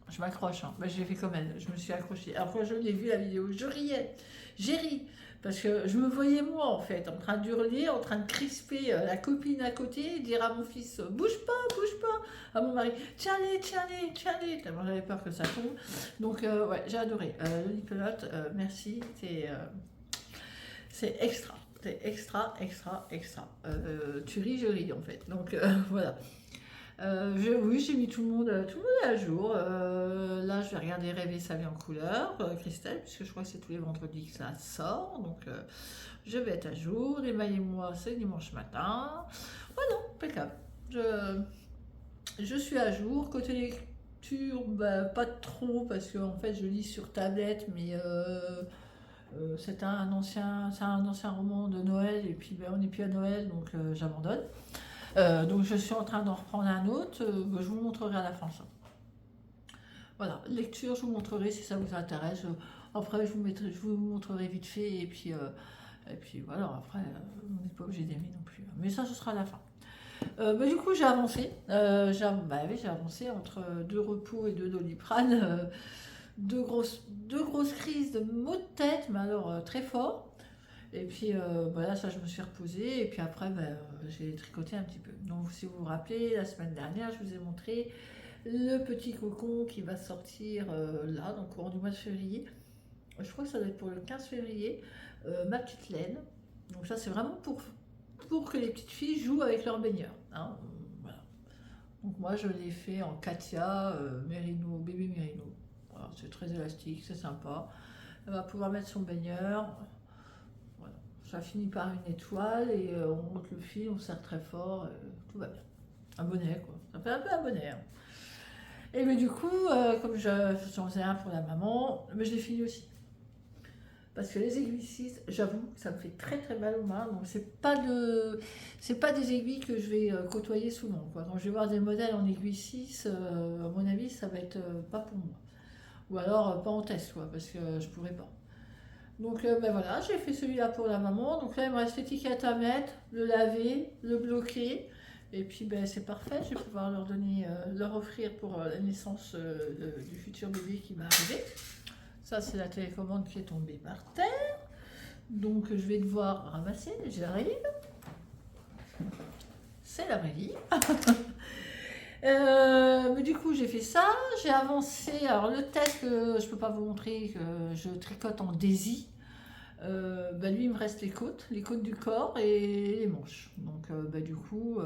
je m'accroche. Hein. Je l'ai fait comme elle, je me suis accrochée. Alors, quand je l'ai vu la vidéo, je riais, j'ai ri. Parce que je me voyais moi en fait, en train d'hurler, en train de crisper la copine à côté, dire à mon fils bouge pas, à mon mari tiens-les, tellement j'avais peur que ça tombe. Donc ouais, j'ai adoré. Lolipelote, merci, c'est extra, extra. Tu ris, je ris en fait. Donc voilà. Oui, j'ai mis tout le monde à jour. Là, je vais regarder Rêver sa vie en couleur, Christelle, puisque je crois que c'est tous les vendredis que ça sort. Donc, je vais être à jour. Émaillez-moi, c'est dimanche matin. Voilà, impeccable. Je suis à jour. Côté lecture, pas trop, parce que en fait, je lis sur tablette, mais c'est un ancien roman de Noël, et puis on n'est plus à Noël, donc j'abandonne. Donc je suis en train d'en reprendre un autre, je vous montrerai à la fin ça. Voilà, lecture, je vous montrerai si ça vous intéresse. Après, je vous montrerai vite fait, et puis voilà, après, on n'est pas obligé d'aimer non plus. Mais ça, ce sera à la fin. Du coup, j'ai avancé. J'ai avancé entre 2 repos et 2 Doliprane. deux grosses crises de maux de tête, mais alors très fort. Et puis voilà, ça je me suis reposée, et puis après j'ai tricoté un petit peu. Donc si vous vous rappelez, la semaine dernière, je vous ai montré le petit cocon qui va sortir là, dans le courant du mois de février. Je crois que ça doit être pour le 15 février, ma petite laine. Donc ça c'est vraiment pour que les petites filles jouent avec leurs baigneurs, hein. Voilà. Donc moi je l'ai fait en Katia Merino, bébé Merino. Voilà, c'est très élastique, c'est sympa. Elle va pouvoir mettre son baigneur. Voilà. Ça finit par une étoile et on monte le fil, on serre très fort, tout va bien. Un bonnet quoi, ça fait un peu un bonnet, hein. Et mais du coup, comme j'en faisais un pour la maman, mais je l'ai fini aussi. Parce que les aiguilles 6, j'avoue, ça me fait très très mal aux mains. Donc c'est pas des aiguilles que je vais côtoyer souvent, quoi. Quand je vais voir des modèles en aiguille 6, à mon avis, ça va être pas pour moi. Ou alors pas en test, quoi, parce que je pourrais pas. Donc ben voilà, j'ai fait celui-là pour la maman. Donc là, il me reste l'étiquette à mettre, le laver, le bloquer. Et puis ben, c'est parfait, je vais pouvoir leur donner, leur offrir pour la naissance du futur bébé qui va arriver. Ça, c'est la télécommande qui est tombée par terre. Donc, je vais devoir ramasser. J'arrive. C'est la vraie vie. Mais du coup, j'ai fait ça. J'ai avancé. Alors, le test que je ne peux pas vous montrer, que je tricote en Daisy. Lui, il me reste les côtes du corps et les manches. Donc, du coup,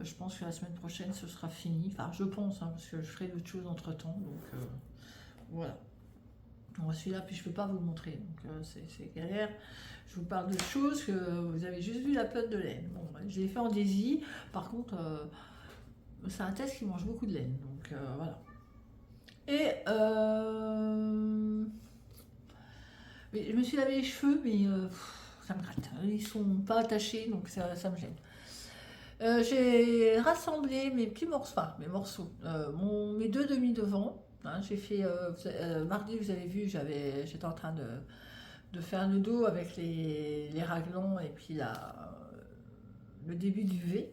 je pense que la semaine prochaine, ce sera fini. Enfin, je pense, hein, parce que je ferai d'autres choses entre-temps. Donc, voilà. Bon, celui-là, puis je ne peux pas vous le montrer. Donc, c'est galère. Je vous parle de choses que vous avez juste vu la pelote de laine. Bon, je l'ai fait en Daisy. Par contre, c'est un test qui mange beaucoup de laine. Donc, voilà. Et je me suis lavé les cheveux, mais ça me gratte. Ils sont pas attachés, donc ça me gêne. J'ai rassemblé mes petits morceaux, mes deux demi-devants. Hein, j'ai fait mardi, vous avez vu, j'étais en train de faire le dos avec les raglans et puis le début du V.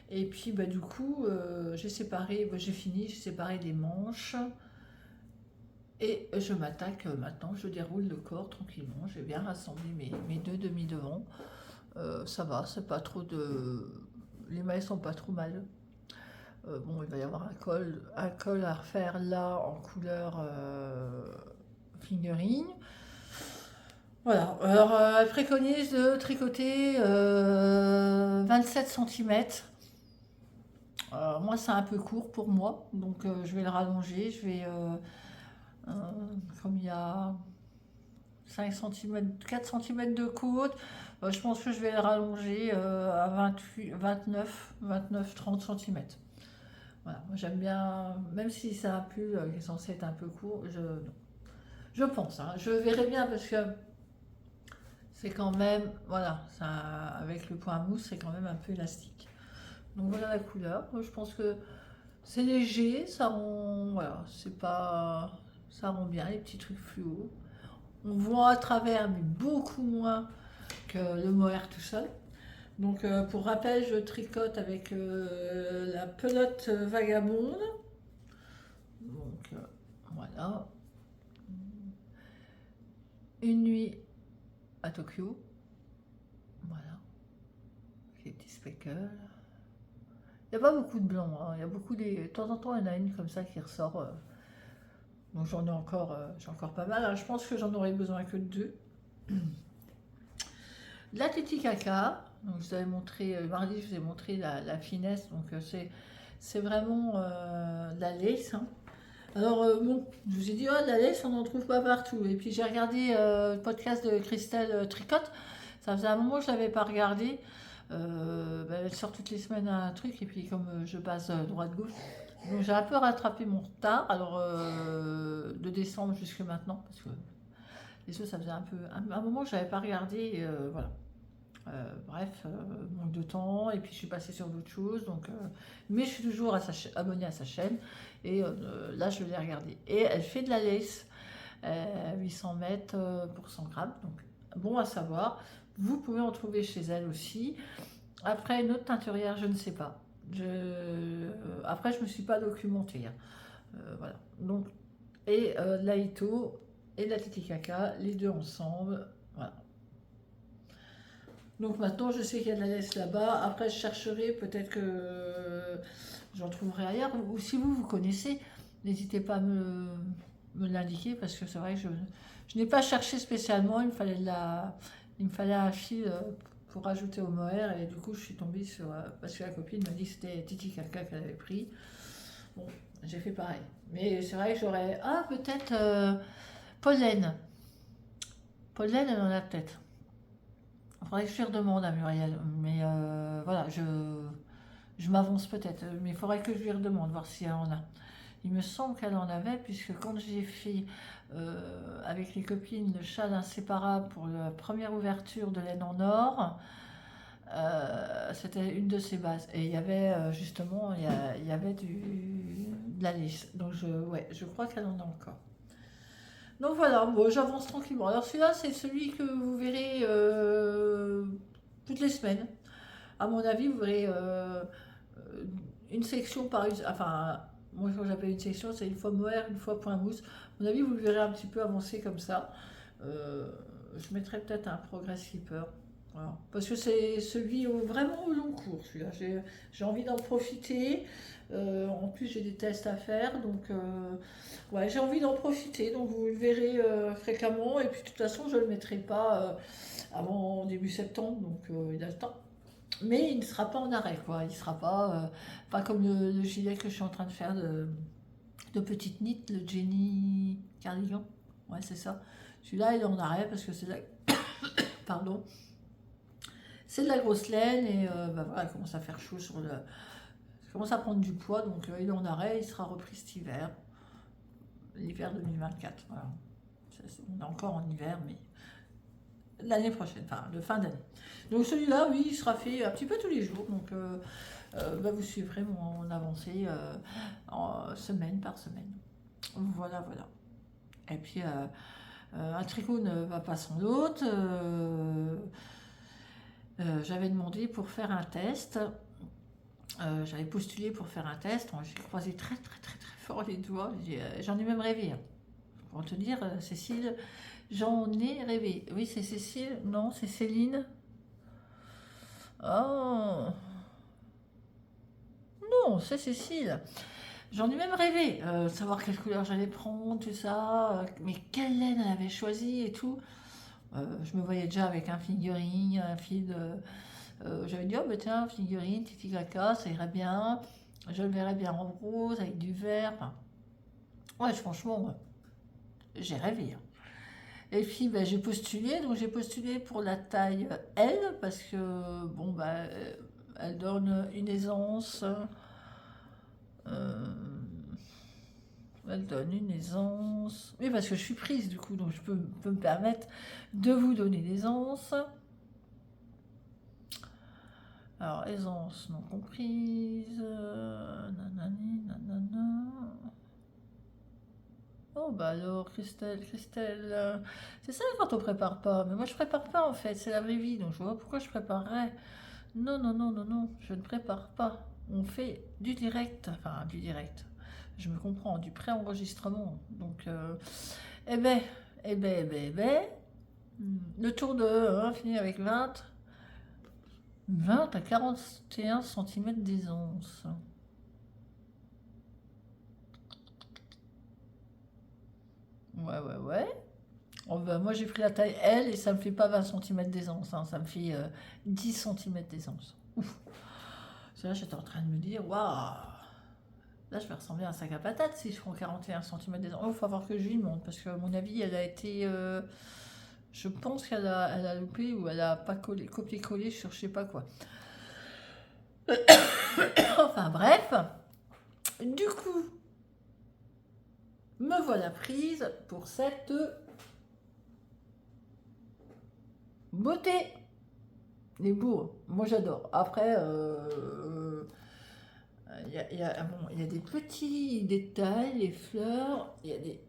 Et puis du coup, j'ai séparé, j'ai séparé les manches. Et je m'attaque maintenant, je déroule le corps tranquillement. J'ai bien rassemblé mes deux demi-devants. Ça va, c'est pas trop de... Les mailles sont pas trop mal. Bon, il va y avoir un col à refaire là en couleur fingering. Voilà, alors elle préconise de tricoter 27 cm. Moi, c'est un peu court pour moi, donc je vais le rallonger. Comme il y a 5 cm, 4 cm de côte, je pense que je vais le rallonger à 29-30 cm. Voilà, moi j'aime bien, même si c'est un pull qui est censé être un peu court, je pense, hein, je verrai bien parce que c'est quand même, voilà, ça, avec le point mousse, c'est quand même un peu élastique. Donc voilà la couleur, moi je pense que c'est léger, ça rend, voilà, c'est pas, ça rend bien les petits trucs fluo. On voit à travers, mais beaucoup moins que le mohair tout seul. Donc pour rappel, je tricote avec la pelote vagabonde. Donc voilà. Une nuit à Tokyo. Voilà. Les petits speckles. Il n'y a pas beaucoup de blanc, hein. Il y a beaucoup de temps en temps, il y en a une comme ça qui ressort. Donc j'en ai encore, j'ai encore pas mal. Alors, je pense que j'en aurais besoin que de 2. La Titicaca. Donc je vous avais montré, mardi, je vous ai montré la finesse. Donc c'est vraiment de la lace, hein. Alors bon, je vous ai dit, oh, de la lace, on n'en trouve pas partout. Et puis j'ai regardé le podcast de Christelle Tricotte. Ça faisait un moment que je ne l'avais pas regardé. Elle sort toutes les semaines un truc. Et puis comme je passe droite-gauche, donc j'ai un peu rattrapé mon retard. Alors de décembre jusque maintenant. Parce que les autres, ça faisait un moment que je n'avais pas regardé. Voilà. Bref, manque de temps, et puis je suis passée sur d'autres choses, donc, mais je suis toujours abonnée à sa chaîne, et là je l'ai regardée. Et elle fait de la lace, 800 mètres pour 100 grammes, donc bon à savoir. Vous pouvez en trouver chez elle aussi. Après, une autre teinturière, je ne sais pas. Après, je ne me suis pas documentée, hein. Voilà. Donc, et la Ito et la Titicaca, les deux ensemble. Voilà. Donc maintenant, je sais qu'il y a de la laisse là-bas. Après, je chercherai, peut-être que j'en trouverai ailleurs. Ou si vous connaissez, n'hésitez pas à me l'indiquer, parce que c'est vrai que je n'ai pas cherché spécialement. Il me fallait un fil pour rajouter au mohair. Et du coup, je suis tombée sur... parce que la copine m'a dit que c'était Titicaca qu'elle avait pris. Bon, j'ai fait pareil. Mais c'est vrai que j'aurais... Ah, peut-être pollen. Pollen, elle en a peut-être. Il faudrait que je lui redemande à Muriel. Mais voilà, je m'avance peut-être. Mais il faudrait que je lui redemande, voir si elle en a. Il me semble qu'elle en avait, puisque quand j'ai fait avec les copines le châle inséparable pour la première ouverture de laine en or, c'était une de ses bases. Et il y avait justement, il y avait de la lisse. Donc ouais, je crois qu'elle en a encore. Donc voilà, bon, j'avance tranquillement. Alors celui-là, c'est celui que vous verrez toutes les semaines. À mon avis, vous verrez une section par une... Enfin, moi quand j'appelle une section, c'est une fois mohair, une fois point mousse. À mon avis, vous le verrez un petit peu avancer comme ça. Je mettrai peut-être un progress keeper. Voilà. Parce que c'est celui vraiment au long cours, celui-là. J'ai envie d'en profiter. En plus, j'ai des tests à faire. Donc, ouais, j'ai envie d'en profiter. Donc, vous le verrez fréquemment. Et puis, de toute façon, je ne le mettrai pas avant début septembre. Donc, il a le temps. Mais il ne sera pas en arrêt, quoi. Il ne sera pas comme le gilet que je suis en train de faire de petite knit, le Jenny Cardigan. Ouais, c'est ça. Celui-là, il est en arrêt parce que c'est la... Pardon. C'est de la grosse laine et bah voilà, il commence à faire chaud sur le... Ça commence à prendre du poids, donc il est en arrêt, il sera repris cet hiver. L'hiver 2024, voilà. On est encore en hiver, mais l'année prochaine, enfin, de fin d'année. Donc celui-là, oui, il sera fait un petit peu tous les jours, donc bah, vous suivrez mon avancée semaine par semaine. Voilà, voilà. Et puis, un tricot ne va pas sans l'autre. J'avais demandé pour faire un test. J'avais postulé pour faire un test. J'ai croisé très, très, très, très fort les doigts. J'en ai même rêvé. Hein. Pour te dire, Cécile, j'en ai rêvé. Oui, c'est Cécile. Non, c'est Céline. Oh non, c'est Cécile. J'en ai même rêvé, savoir quelle couleur j'allais prendre, tout ça, mais quelle laine elle avait choisi et tout. Je me voyais déjà avec un figurine, un fil de... j'avais dit, oh bah tiens, figurine, Titicaca, ça irait bien. Je le verrais bien en rose, avec du vert. Enfin, ouais, franchement, j'ai rêvé. Hein. Et puis, bah, j'ai postulé, donc j'ai postulé pour la taille L, parce que, bon, bah, elle donne une aisance... elle donne une aisance. Oui, parce que je suis prise du coup, donc je peux me permettre de vous donner l'aisance. Alors, aisance non comprise. Nanani, nanana. Oh, bah alors, Christelle, c'est ça quand on prépare pas. Mais moi, je prépare pas en fait, c'est la vraie vie, donc je vois pas pourquoi je préparerais. Non, non, non, non, non, je ne prépare pas. On fait du direct, enfin du direct. Je me comprends, du pré-enregistrement. Donc, eh ben, eh ben, le tour de 1 finit avec 20 à 41 cm d'aisance. Ouais, ouais, ouais. Oh, bah, moi, j'ai pris la taille L et ça me fait pas 20 cm d'aisance, hein, ça me fait 10 cm d'aisance. Ouf. C'est là, j'étais en train de me dire, waouh, là, je vais ressembler à un sac à patates si je prends 41 cm d'aisance. Oh, il faut voir que je lui montre, parce que à mon avis, elle a été... je pense qu'elle a loupé ou elle a pas copié-collé sur je sais pas quoi. Enfin, bref. Du coup, me voilà prise pour cette beauté. Les bourgs, moi j'adore. Après, il y a des petits détails, les fleurs, il y a des...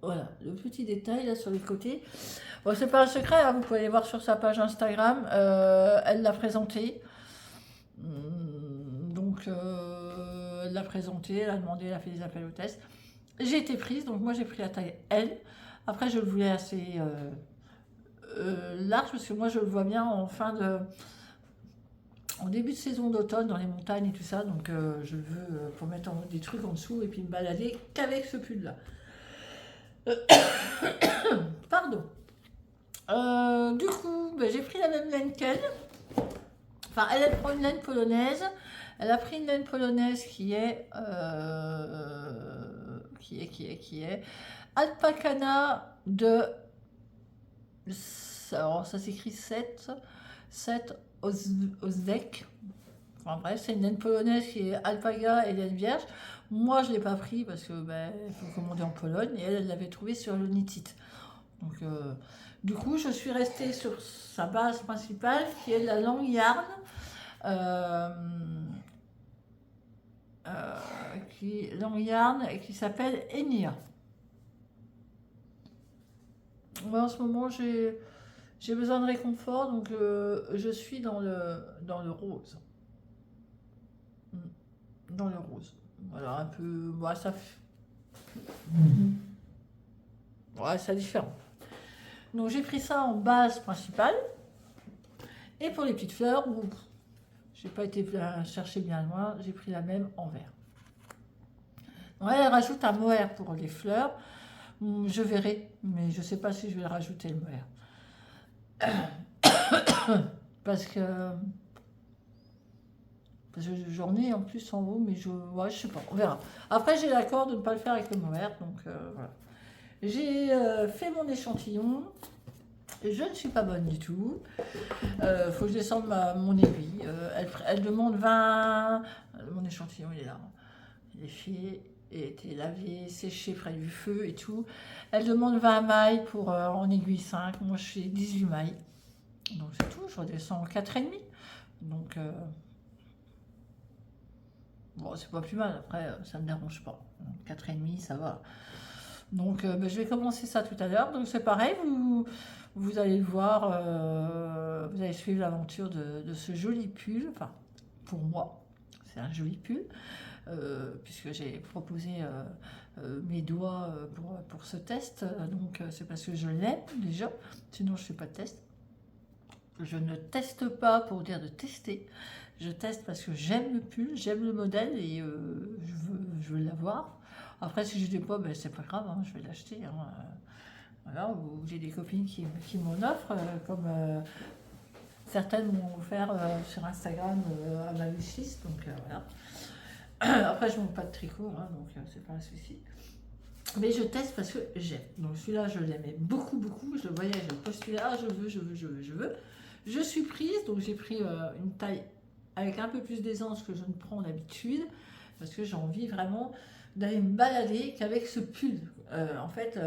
Voilà, le petit détail là sur les côtés. Bon, c'est pas un secret, hein, vous pouvez aller voir sur sa page Instagram, elle l'a présenté. Donc, elle l'a présenté, elle a demandé, elle a fait des appels au test. J'ai été prise, donc moi j'ai pris la taille L. Après je le voulais assez large, parce que moi je le vois bien en début de saison d'automne dans les montagnes et tout ça, donc je veux pour mettre des trucs en dessous et puis me balader qu'avec ce pull là. Pardon. Du coup, ben, j'ai pris la même laine qu'elle. Enfin, elle prend une laine polonaise. Elle a pris une laine polonaise qui est Alpacana de... Alors, ça s'écrit 7 Ozdek. Enfin bref, c'est une laine polonaise qui est alpaga et laine vierge. Moi, je ne l'ai pas pris parce que ben, il faut commander en Pologne et elle l'avait trouvé sur le Knit. Donc, du coup, je suis restée sur sa base principale qui est la Long Yarn. Long Yarn et qui s'appelle Enya. Moi, en ce moment, j'ai besoin de réconfort, donc je suis dans le rose. Dans le rose. Voilà, un peu... Ouais, ça fait... Ouais, c'est différent. Donc, j'ai pris ça en base principale. Et pour les petites fleurs, j'ai pas été chercher bien loin, j'ai pris la même en vert. Ouais, elle rajoute un mohair pour les fleurs. Je verrai, mais je sais pas si je vais rajouter le mohair. Parce que j'en ai en plus en haut, mais je sais pas, on verra. Après, j'ai l'accord de ne pas le faire avec le mohair, donc voilà. J'ai fait mon échantillon. Je ne suis pas bonne du tout. Faut que je descende mon aiguille. Elle demande 20... Mon échantillon, il est là. Il est fait, il a été lavé, séché près du feu et tout. Elle demande 20 mailles pour en aiguille 5. Moi, je fais 18 mailles. Donc, c'est tout. Je redescends en 4,5. Donc, bon, c'est pas plus mal. Après, ça ne me dérange pas. 4,5, ça va. Donc, ben, je vais commencer ça tout à l'heure. Donc, c'est pareil. Vous allez le voir, vous allez suivre l'aventure de ce joli pull. Enfin, pour moi, c'est un joli pull, puisque j'ai proposé mes doigts pour ce test. Donc, c'est parce que je l'aime déjà. Sinon, je ne fais pas de test. Je ne teste pas pour dire de tester. Je teste parce que j'aime le pull, j'aime le modèle et je veux l'avoir. Après, si je ne l'ai pas, ben, c'est pas grave, hein, je vais l'acheter. Hein. Voilà, ou j'ai des copines qui m'en offrent, comme certaines m'ont offert sur Instagram à ma wishlist, donc voilà. Après, je ne monte pas de tricot, hein, donc c'est pas un souci. Mais je teste parce que j'aime. Donc celui-là, je l'aimais beaucoup, beaucoup. Je le voyais, je postulais, ah, je veux. Je suis prise, donc j'ai pris une taille avec un peu plus d'aisance que je ne prends d'habitude, parce que j'ai envie vraiment d'aller me balader qu'avec ce pull. En fait...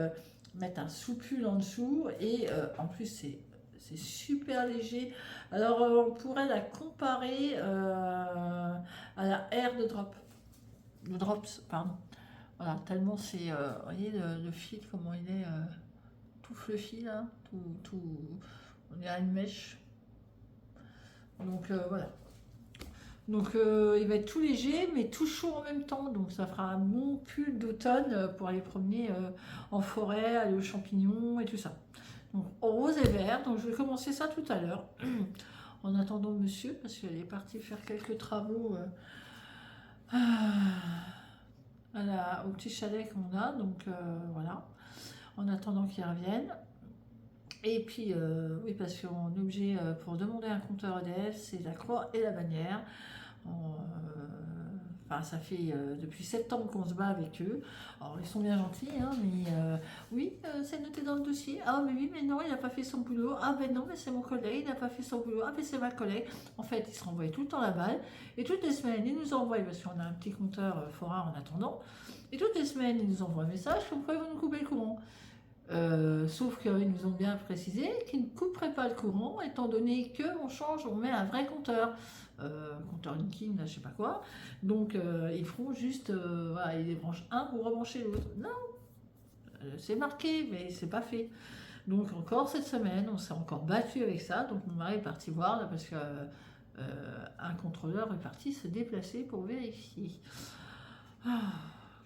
mettre un sous-pull en dessous et en plus c'est super léger. Alors on pourrait la comparer à la Air de Drops, pardon. Voilà, tellement c'est, vous voyez le fil, comment il est tout fluffy là, tout, on dirait une mèche. Donc voilà. Donc il va être tout léger mais tout chaud en même temps, donc ça fera un bon pull d'automne pour aller promener en forêt, aller aux champignons et tout ça. Donc rose et vert, donc je vais commencer ça tout à l'heure en attendant monsieur parce qu'elle est partie faire quelques travaux au petit chalet qu'on a, donc voilà, en attendant qu'il revienne. Et puis, oui, parce qu'on est obligé, pour demander un compteur EDF, c'est la croix et la bannière. Enfin, ça fait depuis septembre qu'on se bat avec eux. Alors, ils sont bien gentils, hein, mais oui, c'est noté dans le dossier. Ah, mais oui, mais non, il n'a pas fait son boulot. Ah, ben non, mais c'est mon collègue, il n'a pas fait son boulot. Ah, mais c'est ma collègue. En fait, ils se renvoient tout le temps la balle. Et toutes les semaines, ils nous envoient, parce qu'on a un petit compteur forain en attendant. Et toutes les semaines, ils nous envoient un message comme quoi ils vont nous couper le courant. Sauf qu'ils nous ont bien précisé qu'ils ne couperaient pas le courant étant donné on met un vrai compteur, compteur Linkin, je sais pas quoi. Donc ils feront juste, voilà, ils débranchent un pour rebrancher l'autre. Non, c'est marqué, mais c'est pas fait. Donc encore cette semaine, on s'est encore battu avec ça. Donc mon mari est parti voir là, parce que un contrôleur est parti se déplacer pour vérifier. Ah,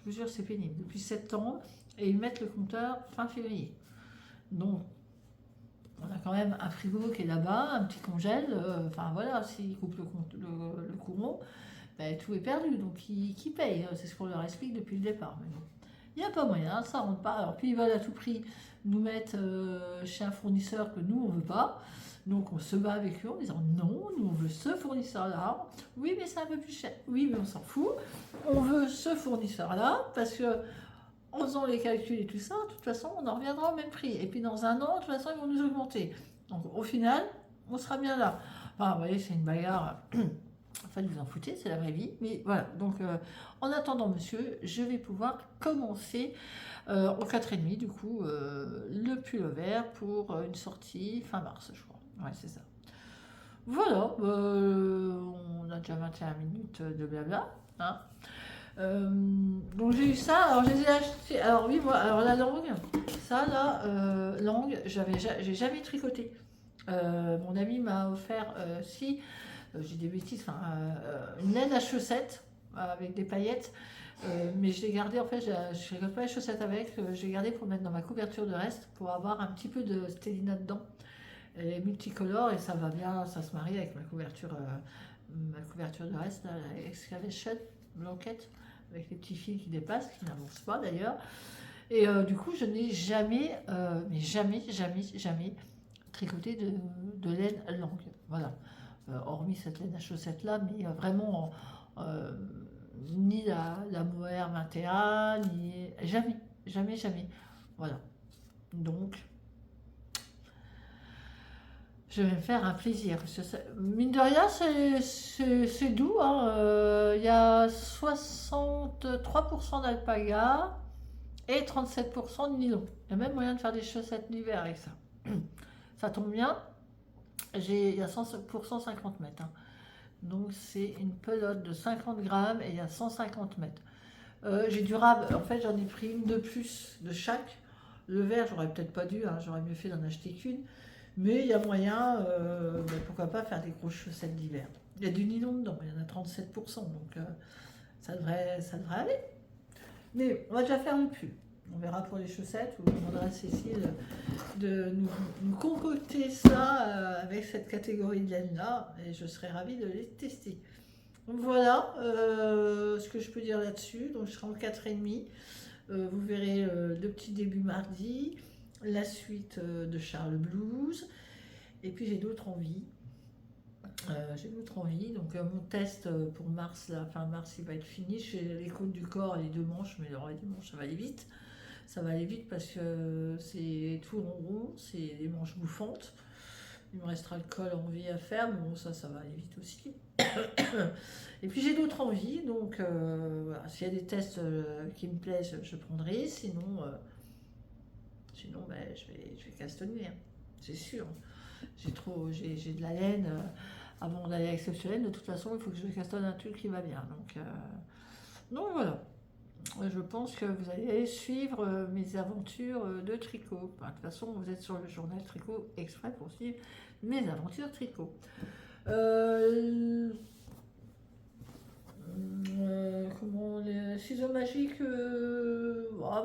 je vous jure, c'est pénible. Depuis septembre, et ils mettent le compteur fin février. Donc, on a quand même un frigo qui est là-bas, un petit congèle. Enfin voilà, s'ils coupent le courant, ben, tout est perdu. Donc, qui paye? C'est ce qu'on leur explique depuis le départ. Mais bon, il n'y a pas moyen, ça rentre pas. Alors, puis ils veulent à tout prix nous mettre chez un fournisseur que nous, on ne veut pas. Donc, on se bat avec eux en disant non, nous, on veut ce fournisseur-là. Oui, mais c'est un peu plus cher. Oui, mais on s'en fout. On veut ce fournisseur-là parce que en faisant les calculs et tout ça, de toute façon, on en reviendra au même prix. Et puis dans un an, de toute façon, ils vont nous augmenter. Donc au final, on sera bien là. Enfin, vous voyez, c'est une bagarre. Enfin, vous en foutez, c'est la vraie vie. Mais voilà, donc en attendant, monsieur, je vais pouvoir commencer au 4,5, du coup, le pull vert pour une sortie fin mars, je crois. Ouais, c'est ça. Voilà, on a déjà 21 minutes de blabla. Hein. Donc j'ai eu ça, alors je les ai achetés. Alors oui, moi, alors la langue, ça là, langue, j'ai jamais tricoté. Mon ami m'a offert, si, j'ai des bêtises, enfin, une laine à chaussettes avec des paillettes, mais je l'ai gardé en fait, je ne pas les chaussettes avec, je l'ai gardé pour mettre dans ma couverture de reste, pour avoir un petit peu de stélina dedans. Elle est multicolore et ça va bien, ça se marie avec ma couverture de reste, là, la Excavation Blanquette, avec les petits fils qui dépassent, qui n'avancent pas d'ailleurs. Et du coup, je n'ai jamais, mais jamais tricoté de laine longue. Voilà. Hormis cette laine à chaussettes là, mais vraiment ni la Mohair 21, ni jamais. Voilà. Donc, je vais me faire un plaisir. Parce que mine de rien, c'est doux. Hein. Il y a 63% d'alpaga et 37% de nylon. Il y a même moyen de faire des chaussettes d'hiver avec ça. Ça tombe bien. Il y a 100% 50 mètres. Hein. Donc c'est une pelote de 50 grammes et il y a 150 mètres. J'ai du rab. En fait, j'en ai pris une de plus de chaque. Le vert, j'aurais peut-être pas dû. Hein, j'aurais mieux fait d'en acheter qu'une. Mais il y a moyen, pourquoi pas, faire des grosses chaussettes d'hiver. Il y a du nylon dedans, il y en a 37%, donc ça devrait aller. Mais on va déjà faire le pull. On verra pour les chaussettes, ou on demandera à Cécile de nous concocter ça avec cette catégorie de laine-là, et je serai ravie de les tester. Donc voilà ce que je peux dire là-dessus. Donc je serai en 4,5. Vous verrez le petit début mardi, la suite de Charles Blues, et puis j'ai d'autres envies. Donc mon test pour mars, la fin mars, il va être fini. Je fais les côtes du corps et les deux manches, mais alors les deux manches, ça va aller vite. Ça va aller vite parce que c'est tout rond, c'est les manches bouffantes. Il me restera le col en V à faire, mais bon, ça va aller vite aussi. Et puis j'ai d'autres envies, donc voilà. S'il y a des tests qui me plaisent, je prendrai. Sinon, ben, je vais castonner, hein. C'est sûr. J'ai de la laine. Avant d'aller à Exceptionnel, de toute façon, il faut que je castonne un truc qui va bien. Donc voilà. Je pense que vous allez suivre mes aventures de tricot. Enfin, de toute façon, vous êtes sur le journal Tricot Exprès pour suivre mes aventures tricot. Les ciseaux magiques,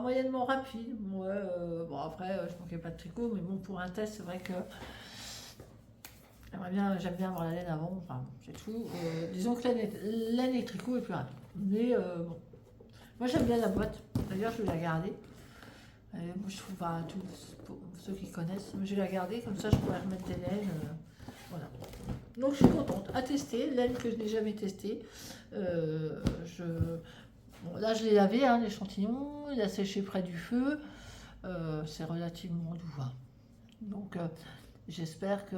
moyennement rapide. Ouais, bon après, je manquais pas de tricot, mais bon, pour un test, c'est vrai que j'aime bien avoir la laine avant. Enfin, c'est tout. Disons que laine et tricot est plus rapide. Mais bon, moi j'aime bien la boîte. D'ailleurs, je vais la garder. Moi, je trouve, pour ceux qui connaissent, je vais la garder, comme ça je pourrais remettre des laines. Voilà. Donc je suis contente. À tester, laine que je n'ai jamais testée. Bon, là, je l'ai lavé, hein, l'échantillon, il a séché près du feu. C'est relativement doux. Hein. Donc j'espère que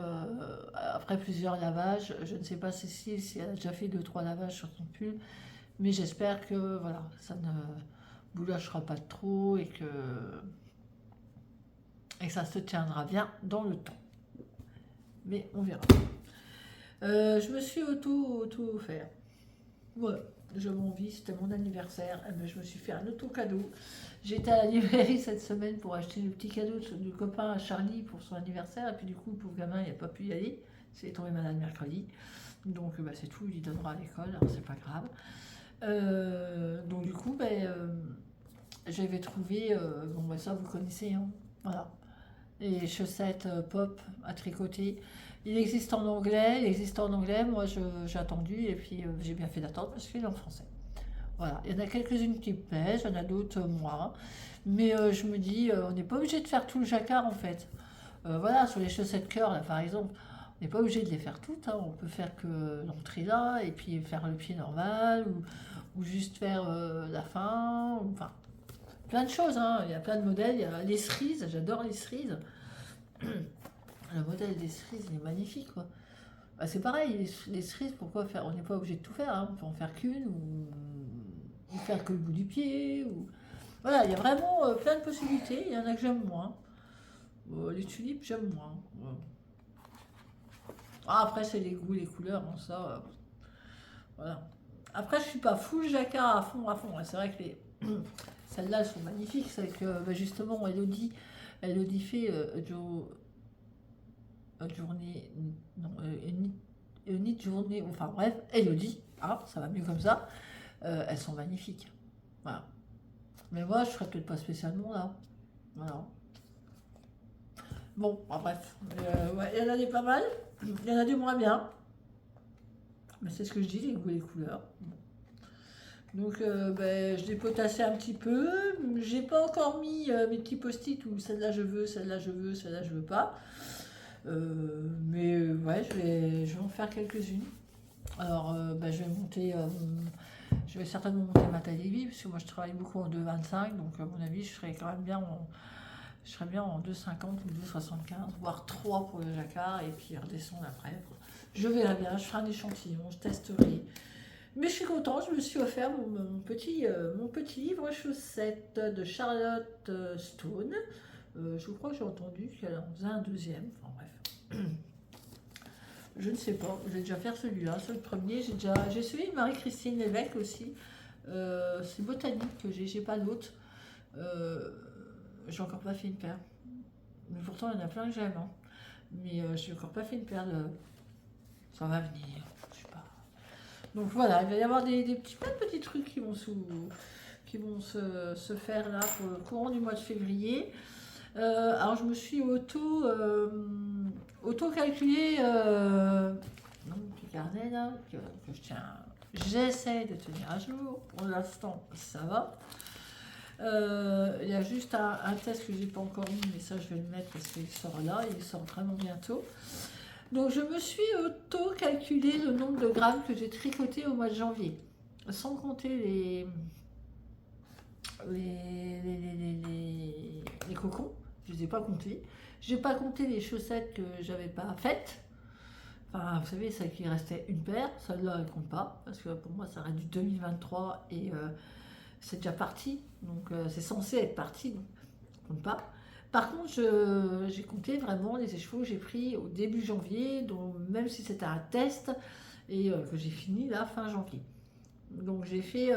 après plusieurs lavages, je ne sais pas si elle a déjà fait 2-3 lavages sur son pull, mais j'espère que voilà, ça ne boulachera pas trop et que ça se tiendra bien dans le temps. Mais on verra. Je me suis auto-offert. Ouais, je m'envie, c'était mon anniversaire. Je me suis fait un auto-cadeau. J'étais à la librairie cette semaine pour acheter le petit cadeau du copain à Charlie pour son anniversaire. Et puis du coup, le pauvre gamin, il n'a pas pu y aller. C'est tombé malade mercredi. Donc c'est tout, il y donnera à l'école, alors c'est pas grave. Donc du coup, ben, j'avais trouvé, bon ben ça vous connaissez, hein, voilà, les chaussettes pop à tricoter. Il existe en anglais, moi j'ai attendu et puis j'ai bien fait d'attendre parce qu'il est en français. Voilà, il y en a quelques-unes qui me plaisent, il y en a d'autres moins. Mais je me dis, on n'est pas obligé de faire tout le jacquard en fait. Voilà, sur les chaussettes cœur, là par exemple, on n'est pas obligé de les faire toutes, hein. On peut faire que l'entrée là, et puis faire le pied normal, ou juste faire la fin, enfin, plein de choses, hein. Il y a plein de modèles, il y a les cerises, j'adore les cerises. Le modèle des cerises, il est magnifique, quoi. Bah, c'est pareil, les cerises, pourquoi faire? On n'est pas obligé de tout faire, hein. On peut en faire qu'une, ou faire que le bout du pied, ou... Voilà, il y a vraiment plein de possibilités, il y en a que j'aime moins. Les tulipes, j'aime moins. Ouais. Ah, après, c'est les goûts, les couleurs, hein, ça, voilà. Après, je suis pas full jacquard à fond, à fond, hein. C'est vrai que celles-là, elles sont magnifiques. C'est que, bah, justement, Elodie fait journée, non, une journée, enfin bref, Elodie, ah, ça va mieux comme ça. Elles sont magnifiques. Voilà. Mais moi, je ferais peut-être pas spécialement là. Voilà. Bon, bref. Ouais, il y en a des pas mal. Il y en a des moins bien. Mais c'est ce que je dis, les goûts et les couleurs. Donc, ben, je l'ai potassé un petit peu. J'ai pas encore mis mes petits post-it où celle-là je veux, celle-là je veux, celle-là je veux pas. Mais ouais, je vais en faire quelques-unes. Alors, ben, je vais certainement monter ma taille aiguille, parce que moi je travaille beaucoup en 2,25, donc à mon avis, je serais quand même bien je serais bien en 2,50 ou 2,75, voire 3 pour le jacquard, et puis redescendre après. Je verrai bien, je ferai un échantillon, je testerai. Mais je suis contente, je me suis offert mon petit livre chaussettes de Charlotte Stone. Je crois que j'ai entendu qu'elle en faisait un deuxième, enfin bref. Je ne sais pas, je vais déjà faire celui-là, c'est le premier. J'ai celui de Marie-Christine Lévesque aussi. C'est botanique que j'ai pas d'autres. J'ai encore pas fait une paire. Mais pourtant, il y en a plein que j'aime, hein. Mais j'ai encore pas fait une paire de. Ça va venir, je sais pas. Donc voilà, il va y avoir plein de petits trucs qui vont se faire là pour le courant du mois de février. Alors je me suis auto-calculé mon petit carnet là, que j'essaie de tenir à jour. Pour l'instant, ça va. Il y a juste un test que j'ai pas encore mis, mais ça je vais le mettre parce qu'il sort là, il sort vraiment bientôt. Donc je me suis auto-calculé le nombre de grammes que j'ai tricoté au mois de janvier, sans compter les cocons. Je ne les ai pas comptés. Je n'ai pas compté les chaussettes que j'avais pas faites. Enfin, vous savez, celles qui restait une paire, celle-là, elle ne compte pas, parce que pour moi, ça reste du 2023 et c'est déjà parti. Donc, c'est censé être parti, donc ça ne compte pas. Par contre, j'ai compté vraiment les écheveaux que j'ai pris au début janvier, donc même si c'était un test, et que j'ai fini là, fin janvier. Donc, j'ai fait,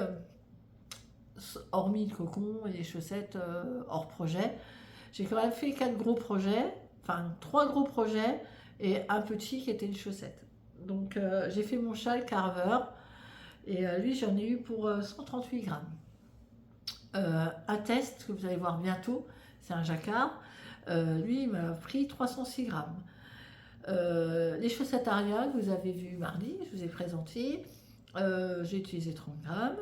hormis le cocon et les chaussettes hors projet, j'ai quand même fait 4 gros projets, enfin 3 gros projets et un petit qui était une chaussette. Donc j'ai fait mon châle Carver et lui j'en ai eu pour 138 grammes. Un test que vous allez voir bientôt, c'est un jacquard, lui il m'a pris 306 grammes. Les chaussettes Aria que vous avez vu mardi, je vous ai présenté, j'ai utilisé 30 grammes.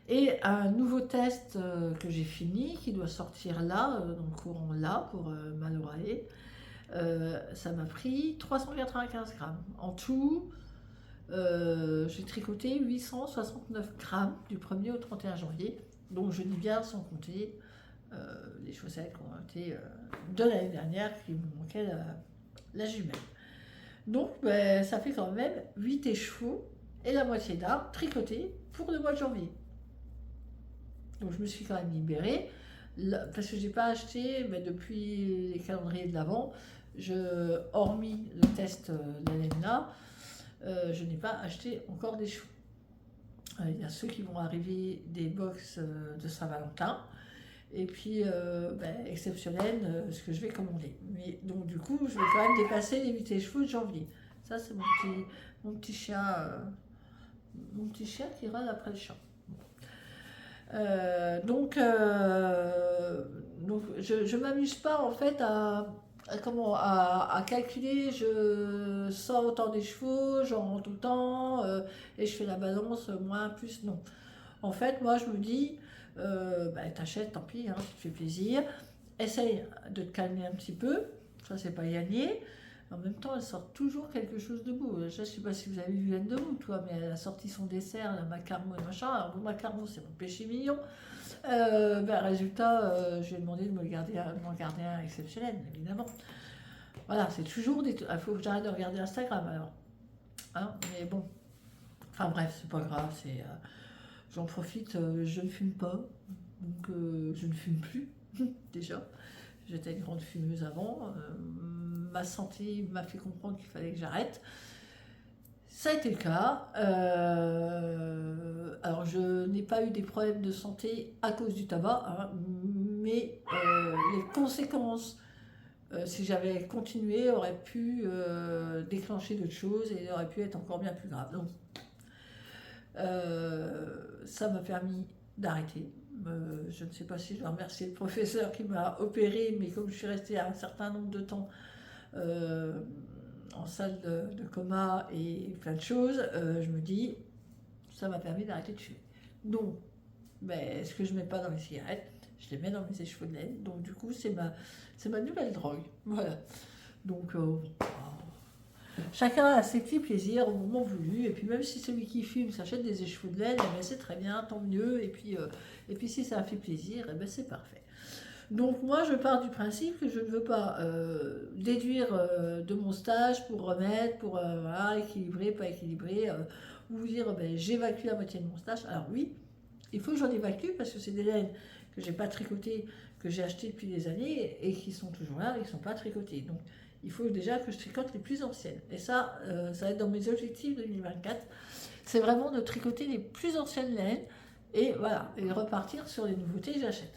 Et un nouveau test que j'ai fini, qui doit sortir là, dans le courant là, pour Malorae, ça m'a pris 395 grammes. En tout, j'ai tricoté 869 grammes du 1er au 31 janvier. Donc je dis bien sans compter les chaussettes qui ont été de l'année dernière, qui me manquaient la jumelle. Donc ben, ça fait quand même 8 écheveaux et la moitié d'arbre tricotés pour le mois de janvier. Donc je me suis quand même libérée, parce que j'ai pas acheté, mais depuis les calendriers de l'Avent, hormis le test d'Alena, je n'ai pas acheté encore des cheveux. Il y a ceux qui vont arriver des box de Saint-Valentin, et puis exceptionnel, ce que je vais commander. Mais donc du coup, je vais quand même dépasser les 8 chevaux de janvier. Ça c'est mon petit chien qui râle après le chat. Donc je m'amuse pas en fait à calculer, je sors autant des chevaux, j'en rends tout le temps, et je fais la balance, moins, plus, non. En fait, moi je me dis, bah, t'achètes, tant pis, hein, tu te fais plaisir, essaye de te calmer un petit peu, ça c'est pas gagné. En même temps, elle sort toujours quelque chose de beau. Je sais pas si vous avez vu Laine de Roue, toi, mais elle a sorti son dessert, la macaron et machin. Alors, le macaron, c'est mon péché mignon. Résultat, je lui ai demandé de m'en garder un exceptionnel, évidemment. Voilà, c'est toujours des. Il faut que j'arrête de regarder Instagram alors. Hein, mais bon. Enfin bref, c'est pas grave. J'en profite, je ne fume pas. Donc je ne fume plus, déjà. J'étais une grande fumeuse avant. Ma santé m'a fait comprendre qu'il fallait que j'arrête. Ça a été le cas. Alors, je n'ai pas eu des problèmes de santé à cause du tabac, hein, mais les conséquences, si j'avais continué, auraient pu déclencher d'autres choses et auraient pu être encore bien plus graves. Donc, ça m'a permis d'arrêter. Je ne sais pas si je dois remercier le professeur qui m'a opéré, mais comme je suis restée un certain nombre de temps euh, en salle de coma et plein de choses, je me dis, ça m'a permis d'arrêter de fumer. Donc, ben, ce que je ne mets pas dans les cigarettes, je les mets dans mes échevaux de laine. Donc, du coup, c'est ma nouvelle drogue. Voilà. Donc, chacun a ses petits plaisirs au moment voulu. Et puis, même si celui qui fume s'achète des échevaux de laine, eh ben, c'est très bien, tant mieux. Et puis si ça a fait plaisir, eh ben, c'est parfait. Donc moi, je pars du principe que je ne veux pas déduire de mon stage pour remettre, pour voilà, équilibrer, pas équilibrer, ou vous dire ben, j'évacue la moitié de mon stage. Alors oui, il faut que j'en évacue parce que c'est des laines que j'ai pas tricotées, que j'ai achetées depuis des années et qui sont toujours là et qui ne sont pas tricotées. Donc il faut déjà que je tricote les plus anciennes. Et ça, ça va être dans mes objectifs 2024. C'est vraiment de tricoter les plus anciennes laines et voilà, et repartir sur les nouveautés que j'achète.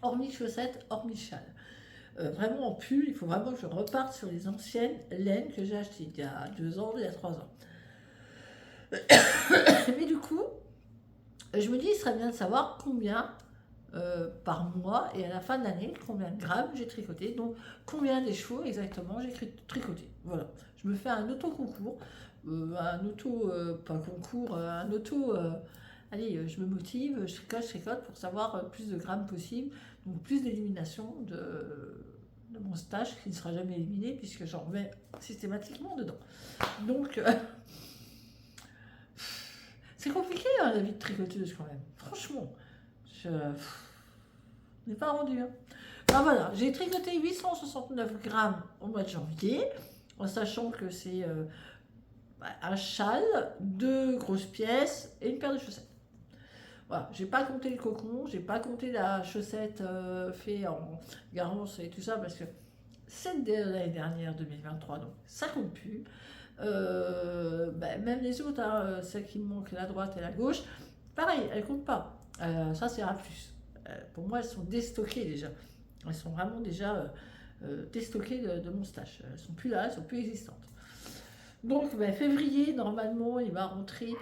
Hormis chaussettes, hormis châle. Vraiment en pull, il faut vraiment que je reparte sur les anciennes laines que j'ai achetées il y a 2 ans, il y a 3 ans. Mais du coup, je me dis, il serait bien de savoir combien par mois et à la fin de l'année, combien de grammes j'ai tricoté, donc combien des chevaux exactement j'ai tricoté. Voilà, je me fais un auto-concours, pas concours, un auto. Allez, je me motive, je tricote pour savoir plus de grammes possible, donc plus d'élimination de mon stage qui ne sera jamais éliminé puisque j'en remets systématiquement dedans. Donc, c'est compliqué hein, la vie de tricoteuse quand même, franchement. Je n'ai pas rendu. Hein. Alors voilà, j'ai tricoté 869 grammes au mois de janvier, en sachant que c'est un châle, 2 grosses pièces et une paire de chaussettes. Voilà, j'ai pas compté le cocon, j'ai pas compté la chaussette fait en garance et tout ça parce que c'est de l'année dernière, 2023, donc ça compte plus. Même les autres, hein, celles qui me manquent, la droite et la gauche, pareil, elles comptent pas. Ça, c'est un plus. Pour moi, elles sont déstockées déjà. Elles sont vraiment déjà déstockées de mon stage. Elles sont plus là, elles sont plus existantes. Donc, février, normalement, il va rentrer.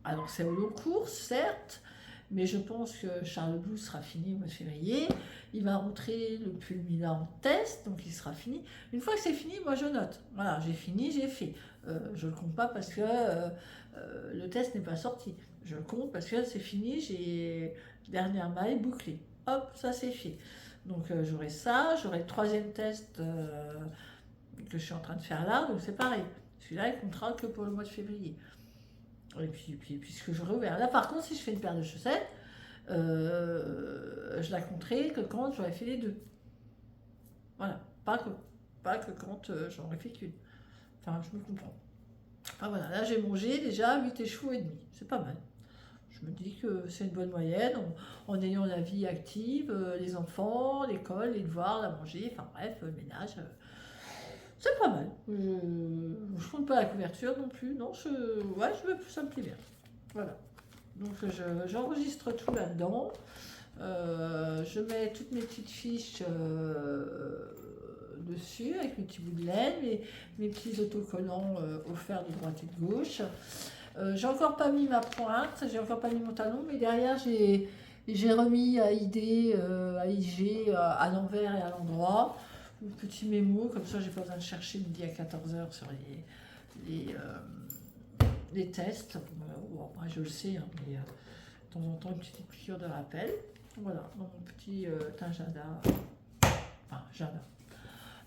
Alors, c'est au long cours, certes, mais je pense que Charles Blue sera fini au mois de février. Il va rentrer le pull Milan en test, donc il sera fini. Une fois que c'est fini, moi je note. Voilà, j'ai fini, j'ai fait. Je ne le compte pas parce que le test n'est pas sorti. Je le compte parce que c'est fini, j'ai dernière maille bouclée. Hop, ça c'est fait. Donc j'aurai ça, j'aurai le 3e test que je suis en train de faire là, donc c'est pareil. Celui-là, il comptera que pour le mois de février. Et puis puisque j'aurai ouvert. Là, par contre, si je fais une paire de chaussettes, je la compterai que quand j'aurai fait les 2. Voilà, pas que quand j'en ai fait qu'une. Enfin, je me comprends. Enfin voilà, là j'ai mangé déjà 8 échevaux et demi. C'est pas mal. Je me dis que c'est une bonne moyenne en ayant la vie active, les enfants, l'école, les devoirs, la manger, enfin bref, le ménage. C'est pas mal. Je compte pas la couverture non plus. Non, ça me plaît bien. Voilà. Donc j'enregistre tout là-dedans. Je mets toutes mes petites fiches dessus avec mes petits bouts de laine, mes petits autocollants offerts de droite et de gauche. J'ai encore pas mis ma pointe, j'ai encore pas mis mon talon, mais derrière j'ai remis à ID, à IG, à l'envers et à l'endroit. Un petit mémo, comme ça j'ai pas besoin de chercher midi à 14h sur les tests. Bon, moi je le sais, hein, mais de temps en temps une petite piqûre de rappel. Voilà, dans mon petit agenda, enfin agenda,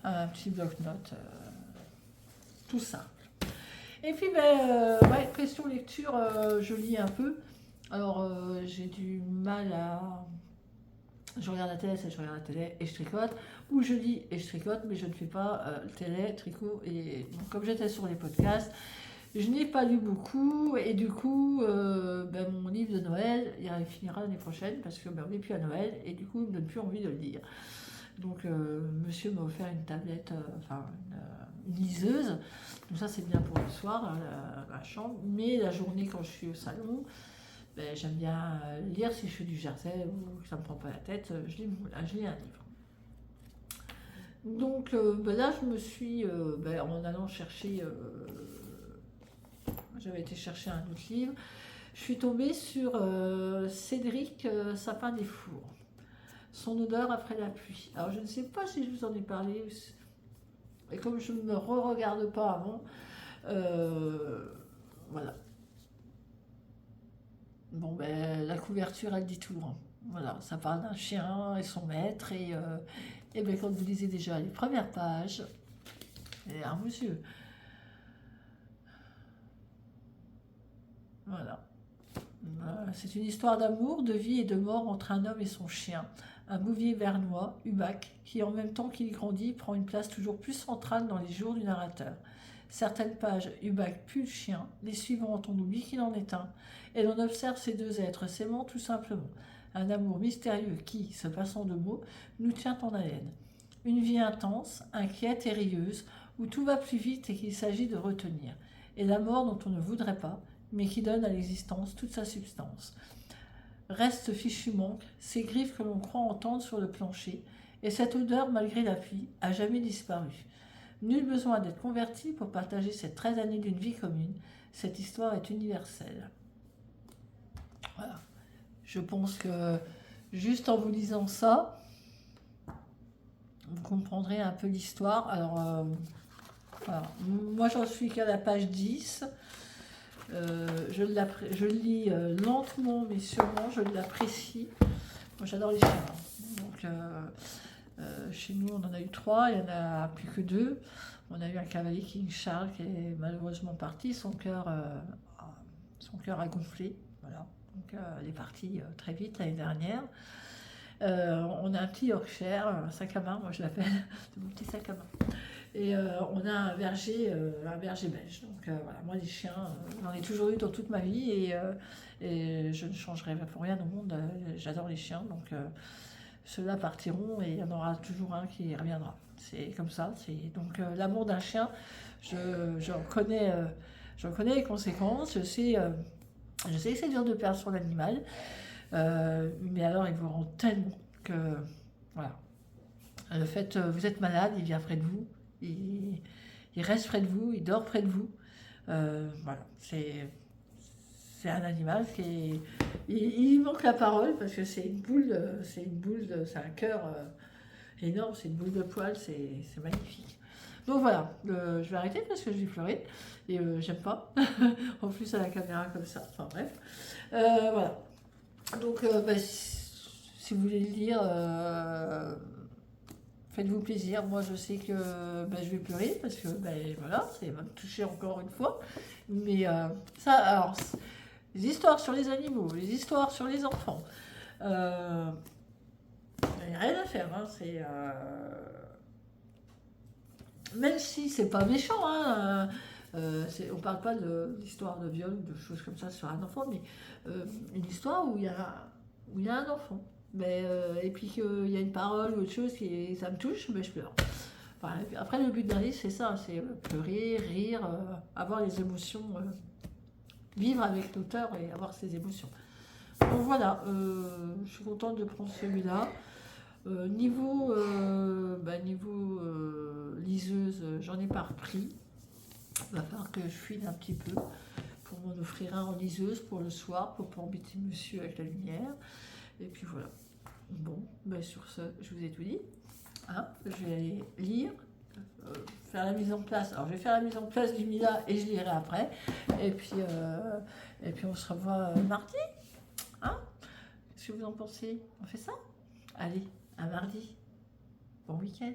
un petit bloc-notes, tout simple. Et puis, ouais, question lecture, je lis un peu. Alors, j'ai du mal à... Je regarde la télé, je regarde la télé et je tricote. Ou je lis et je tricote, mais je ne fais pas télé, tricot. Et donc, comme j'étais sur les podcasts, je n'ai pas lu beaucoup. Et du coup, mon livre de Noël, il finira l'année prochaine parce que on n'est plus à Noël. Et du coup, il me donne plus envie de le lire. Donc, monsieur m'a offert une tablette, une liseuse. Donc ça, c'est bien pour le soir, hein, la chambre. Mais la journée, quand je suis au salon, j'aime bien lire si je fais du jersey ou que ça ne me prend pas la tête. Je lis un livre. Donc là, je me suis, en allant chercher, j'avais été chercher un autre livre, je suis tombée sur Cédric Sapin des Fours. Son odeur après la pluie. Alors, je ne sais pas si je vous en ai parlé, et comme je ne me re-regarde pas avant, voilà. Bon, la couverture, elle dit tout, hein. Voilà, ça parle d'un chien et son maître, et quand vous lisez déjà les premières pages, et un monsieur. Voilà. C'est une histoire d'amour, de vie et de mort entre un homme et son chien. Un bouvier vernois, Hubac, qui en même temps qu'il grandit, prend une place toujours plus centrale dans les jours du narrateur. Certaines pages, Hubac pue le chien, les suivantes, on oublie qu'il en est un, et l'on observe ces deux êtres s'aimant tout simplement. Un amour mystérieux qui, se passant de mots, nous tient en haleine. Une vie intense, inquiète et rieuse, où tout va plus vite et qu'il s'agit de retenir. Et la mort dont on ne voudrait pas, mais qui donne à l'existence toute sa substance. Reste fichu manque, ces griffes que l'on croit entendre sur le plancher, et cette odeur, malgré la pluie, a jamais disparu. Nul besoin d'être converti pour partager ces 13 années d'une vie commune. Cette histoire est universelle. Voilà. Je pense que juste en vous lisant ça, vous comprendrez un peu l'histoire. Alors, voilà. Moi, j'en suis qu'à la page 10. Je lis lentement, mais sûrement, je l'apprécie. Moi, j'adore les chiens. Donc, chez nous, on en a eu 3, il n'y en a plus que 2. On a eu un cavalier King Charles qui est malheureusement parti, son cœur a gonflé. Voilà. Donc, il est parti très vite l'année dernière. On a un petit Yorkshire, un sac à main, moi je l'appelle, c'est mon petit sac à main. Et on a un berger belge. Donc voilà, moi les chiens, j'en ai toujours eu dans toute ma vie, et je ne changerai pour rien au monde. J'adore les chiens, donc ceux-là partiront et il y en aura toujours un qui reviendra. C'est comme ça. Donc l'amour d'un chien, j'en connais les conséquences. Je sais que c'est dur de perdre son animal, mais alors il vous rend tellement que voilà. Le fait, vous êtes malade, il vient près de vous, il reste près de vous, il dort près de vous. Voilà, c'est un animal qui il manque la parole parce que c'est une boule, c'est un cœur énorme, c'est une boule de poils, c'est magnifique. Donc voilà, je vais arrêter parce que je vais pleurer et j'aime pas. En plus à la caméra comme ça, enfin bref. Voilà. Donc si vous voulez le lire, faites-vous plaisir. Moi je sais que je vais pleurer parce que voilà, ça va me toucher encore une fois. Mais ça, alors, les histoires sur les animaux, les histoires sur les enfants, il n'y a rien à faire, hein, même si c'est pas méchant, hein, on parle pas d'histoire de viol ou de choses comme ça sur un enfant, mais une histoire où il y a un enfant, et puis qu'il y a une parole ou autre chose qui ça me touche, je pleure. Enfin, après le but d'un livre c'est ça, c'est pleurer, rire, avoir les émotions, vivre avec l'auteur et avoir ses émotions. Donc voilà, je suis contente de prendre celui-là. Niveau liseuse, j'en ai pas repris. Il va falloir que je fouine un petit peu. pour m'en offrir un en liseuse pour le soir, pour pas embêter monsieur avec la lumière. Et puis voilà. Bon, ben sur ce, je vous ai tout dit. Hein, je vais aller lire, faire la mise en place. Alors je vais faire la mise en place du Mila et je lirai après. Et puis on se revoit mardi. Hein, qu'est-ce que vous en pensez? On fait ça? Allez, à mardi. Bon week-end.